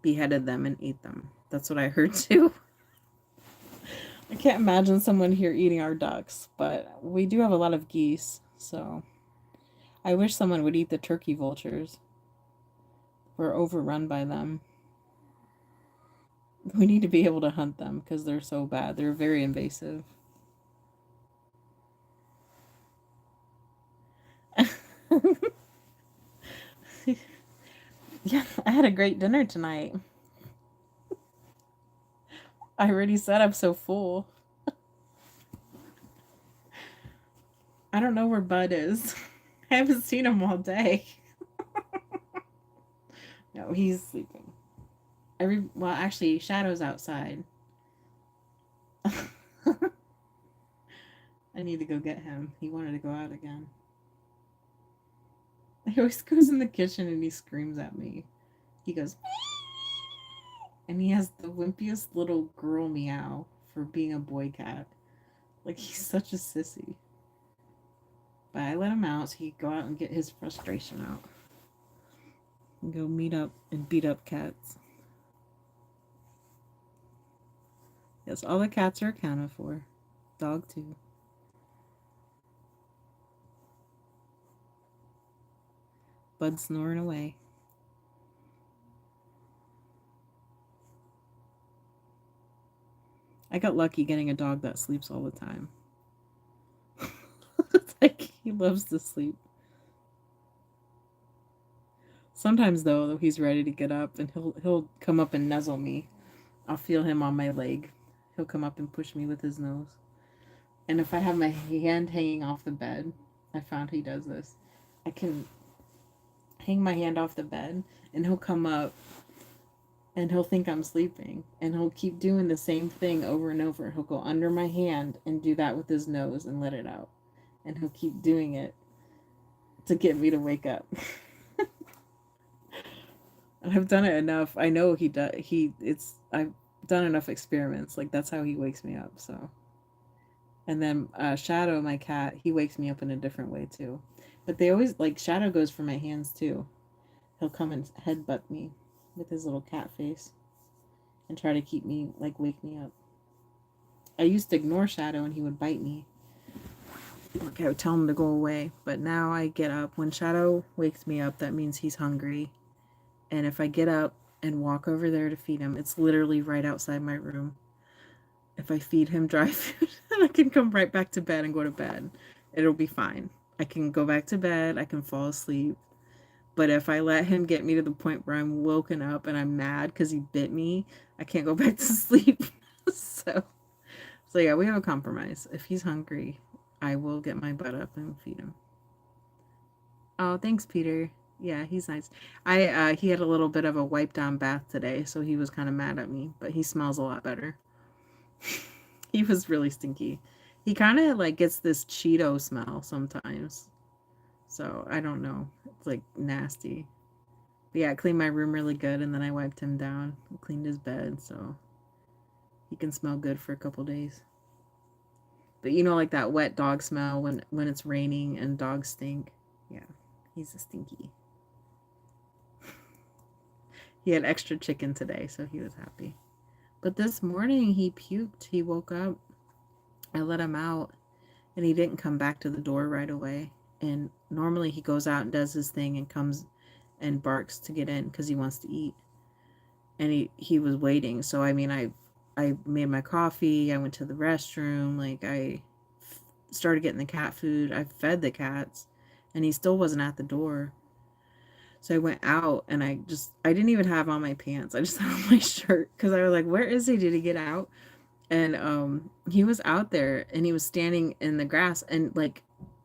beheaded them and ate them. That's what I heard too. I can't imagine someone here eating our ducks, but we do have a lot of geese, so I wish someone would eat the turkey vultures. We're overrun by them. We need to be able to hunt them because they're so bad. They're very invasive. Yeah, I had a great dinner tonight. I already said I'm so full. I don't know where Bud is. I haven't seen him all day. No, he's sleeping. Well, actually, Shadow's outside. I need to go get him. He wanted to go out again. He always goes in the kitchen and he screams at me. He goes, and he has the wimpiest little girl meow for being a boy cat. Like, he's such a sissy. But I let him out so he could go out and get his frustration out. And go meet up and beat up cats. Yes, all the cats are accounted for. Dog too. Bud snoring away. I got lucky getting a dog that sleeps all the time. It's like he loves to sleep. Sometimes though he's ready to get up and he'll come up and nuzzle me. I'll feel him on my leg. He'll come up and push me with his nose. And if I have my hand hanging off the bed, I found he does this. I can hang my hand off the bed and he'll come up and he'll think I'm sleeping and he'll keep doing the same thing over and over. He'll go under my hand and do that with his nose and let it out. And he'll keep doing it to get me to wake up. I've done it enough. I know he does. I've done enough experiments. Like, that's how he wakes me up. So, and then Shadow, my cat, he wakes me up in a different way too. But they always like Shadow goes for my hands too. He'll come and headbutt me with his little cat face and try to keep me like wake me up. I used to ignore Shadow and he would bite me. Like, I would tell him to go away. But now I get up. When Shadow wakes me up, that means he's hungry. And if I get up and walk over there to feed him, it's literally right outside my room. If I feed him dry food, then I can come right back to bed and go to bed. It'll be fine. I can go back to bed. I can fall asleep. But if I let him get me to the point where I'm woken up and I'm mad because he bit me, I can't go back to sleep. so, so yeah, we have a compromise. If he's hungry, I will get my butt up and feed him. Oh, thanks, Peter. Yeah, he's nice. He had a little bit of a wipe down bath today, so he was kind of mad at me, but he smells a lot better. He was really stinky. He kind of like gets this Cheeto smell sometimes. So I don't know. It's like nasty. But yeah, I cleaned my room really good and then I wiped him down. I cleaned his bed so he can smell good for a couple days. But you know, like that wet dog smell when it's raining and dogs stink. Yeah, he's a stinky. He had extra chicken today, so he was happy. But this morning he puked. He woke up. I let him out and he didn't come back to the door right away. And normally he goes out and does his thing and comes and barks to get in because he wants to eat. And he was waiting. So I mean, I made my coffee. I went to the restroom. Like, I started getting the cat food. I fed the cats, and he still wasn't at the door. So I went out and I didn't even have on my pants. I just had on my shirt because I was like, where is he? Did he get out? And he was out there and he was standing in the grass and like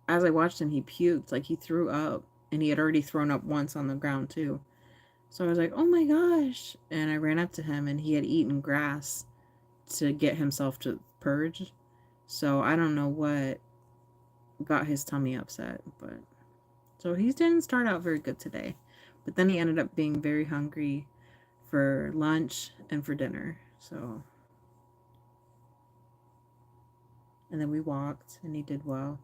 as I watched him, he puked, like he threw up and he had already thrown up once on the ground too. So I was like, oh my gosh. And I ran up to him and he had eaten grass to get himself to purge. So I don't know what got his tummy upset, but so he didn't start out very good today. But then he ended up being very hungry for lunch and for dinner. So, and then we walked and he did well.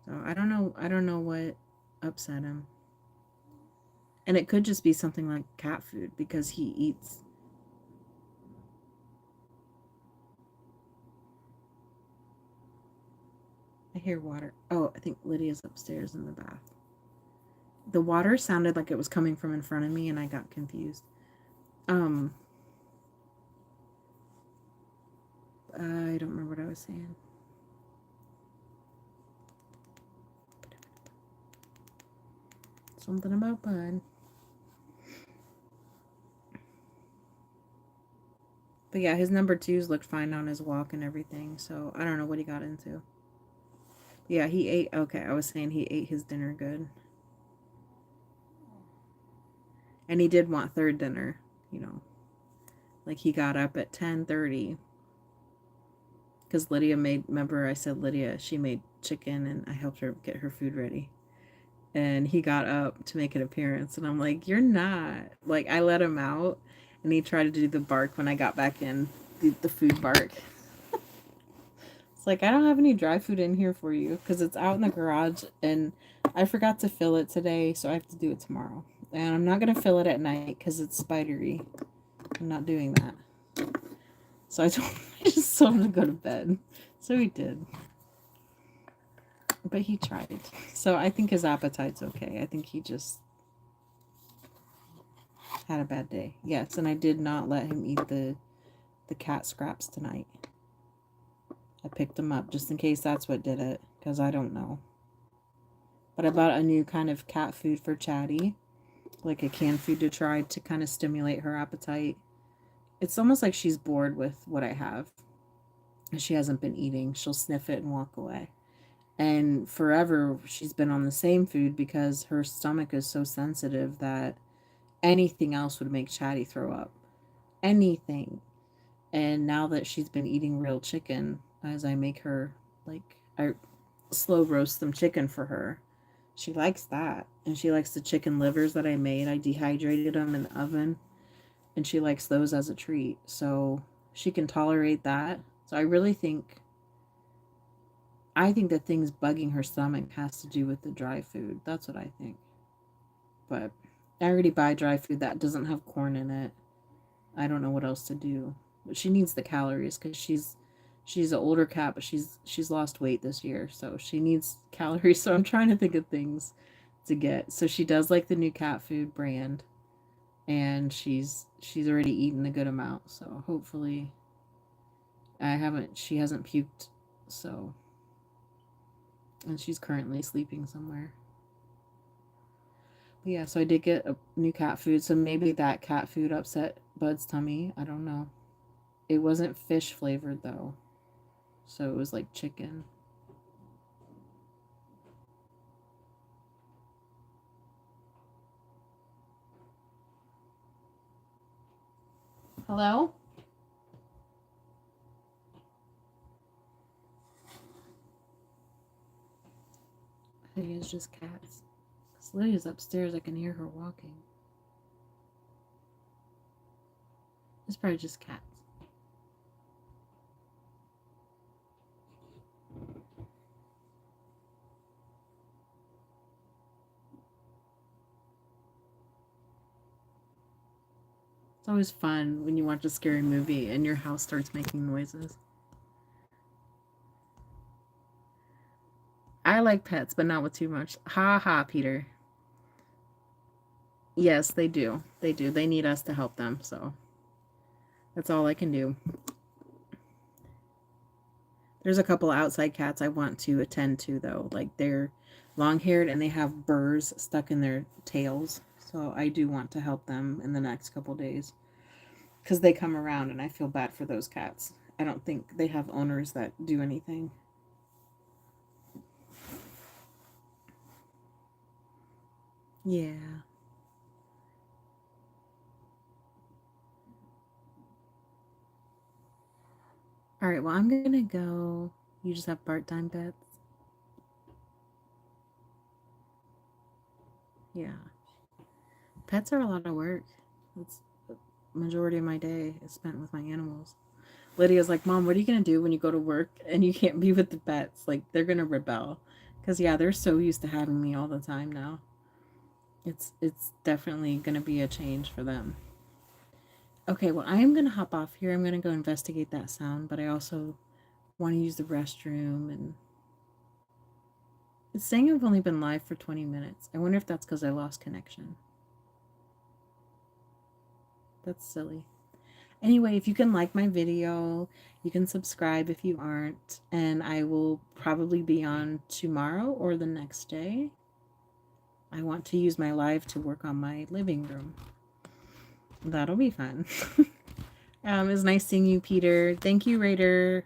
So I don't know what upset him. And it could just be something like cat food because he eats. I hear water. Oh, I think Lydia's upstairs in the bath. The water sounded like it was coming from in front of me and I got confused. Um I don't remember what I was saying. Something about Bud. But yeah, his number twos looked fine on his walk and everything, so I don't know what he got into. Yeah, he ate. Okay, I was saying he ate his dinner good. And he did want third dinner, you know. Like he got up at 10:30 because Lydia made, remember I said Lydia, she made chicken and I helped her get her food ready. And he got up to make an appearance and I'm like, "You're not." Like I let him out and he tried to do the bark when I got back in, the food bark. It's like, I don't have any dry food in here for you because it's out in the garage and I forgot to fill it today, so I have to do it tomorrow. And I'm not going to fill it at night because it's spidery. I'm not doing that. So I just told him to go to bed. So he did. But he tried. So I think his appetite's okay. I think he just had a bad day. Yes, and I did not let him eat the cat scraps tonight. I picked him up just in case that's what did it, because I don't know. But I bought a new kind of cat food for Chatty, like a canned food to try to kind of stimulate her appetite. It's almost like she's bored with what I have. And she hasn't been eating. She'll sniff it and walk away. And forever she's been on the same food because her stomach is so sensitive that anything else would make Chatty throw up. Anything. And now that she's been eating real chicken, as I make her, like, I slow roast some chicken for her, she likes that. And she likes the chicken livers that I made. I dehydrated them in the oven. And she likes those as a treat. So she can tolerate that. So I think that things bugging her stomach has to do with the dry food. That's what I think. But I already buy dry food that doesn't have corn in it. I don't know what else to do. But she needs the calories because she's an older cat, but she's lost weight this year, so she needs calories. So I'm trying to think of things to get. So she does like the new cat food brand, and she's already eaten a good amount. So hopefully, she hasn't puked. So, and she's currently sleeping somewhere. But yeah, so I did get a new cat food. So maybe that cat food upset Bud's tummy. I don't know. It wasn't fish flavored though. So it was like chicken. Hello? I think it's just cats. Because Lydia's upstairs. I can hear her walking. It's probably just cats. It's always fun when you watch a scary movie and your house starts making noises. I like pets, but not with too much. Ha ha, Peter. Yes, they do. They do. They need us to help them, so that's all I can do. There's a couple outside cats I want to attend to, though. Like, they're long haired and they have burrs stuck in their tails. So I do want to help them in the next couple days because they come around and I feel bad for those cats. I don't think they have owners that do anything. Yeah. All right, well, I'm going to go. You just have part time pets? Yeah. Pets are a lot of work. It's majority of my day is spent with my animals. Lydia's like, Mom, what are you going to do when you go to work and you can't be with the pets? Like, they're going to rebel. Because, yeah, they're so used to having me all the time now. It's definitely going to be a change for them. Okay, well, I am going to hop off here. I'm going to go investigate that sound, but I also want to use the restroom. And it's saying I've only been live for 20 minutes. I wonder if that's because I lost connection. That's silly. Anyway, if you can like my video, you can subscribe if you aren't, and I will probably be on tomorrow or the next day. I want to use my live to work on my living room. That'll be fun. It was nice seeing you, Peter. Thank you, Raider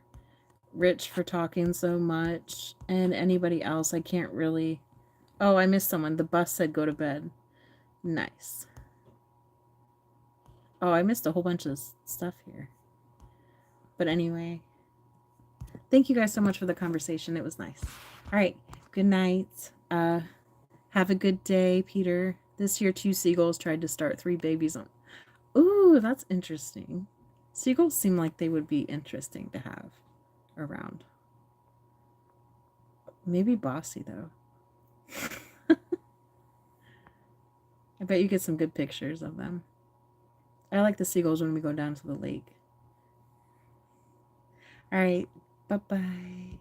Rich, for talking so much. And anybody else, I can't really... Oh, I missed someone. The bus said go to bed. Nice. Oh, I missed a whole bunch of stuff here. But anyway, thank you guys so much for the conversation. It was nice. All right. Good night. Have a good day, Peter. This year, 2 seagulls tried to start 3 babies on... Ooh, that's interesting. Seagulls seem like they would be interesting to have around. Maybe bossy, though. I bet you get some good pictures of them. I like the seagulls when we go down to the lake. All right. Bye-bye.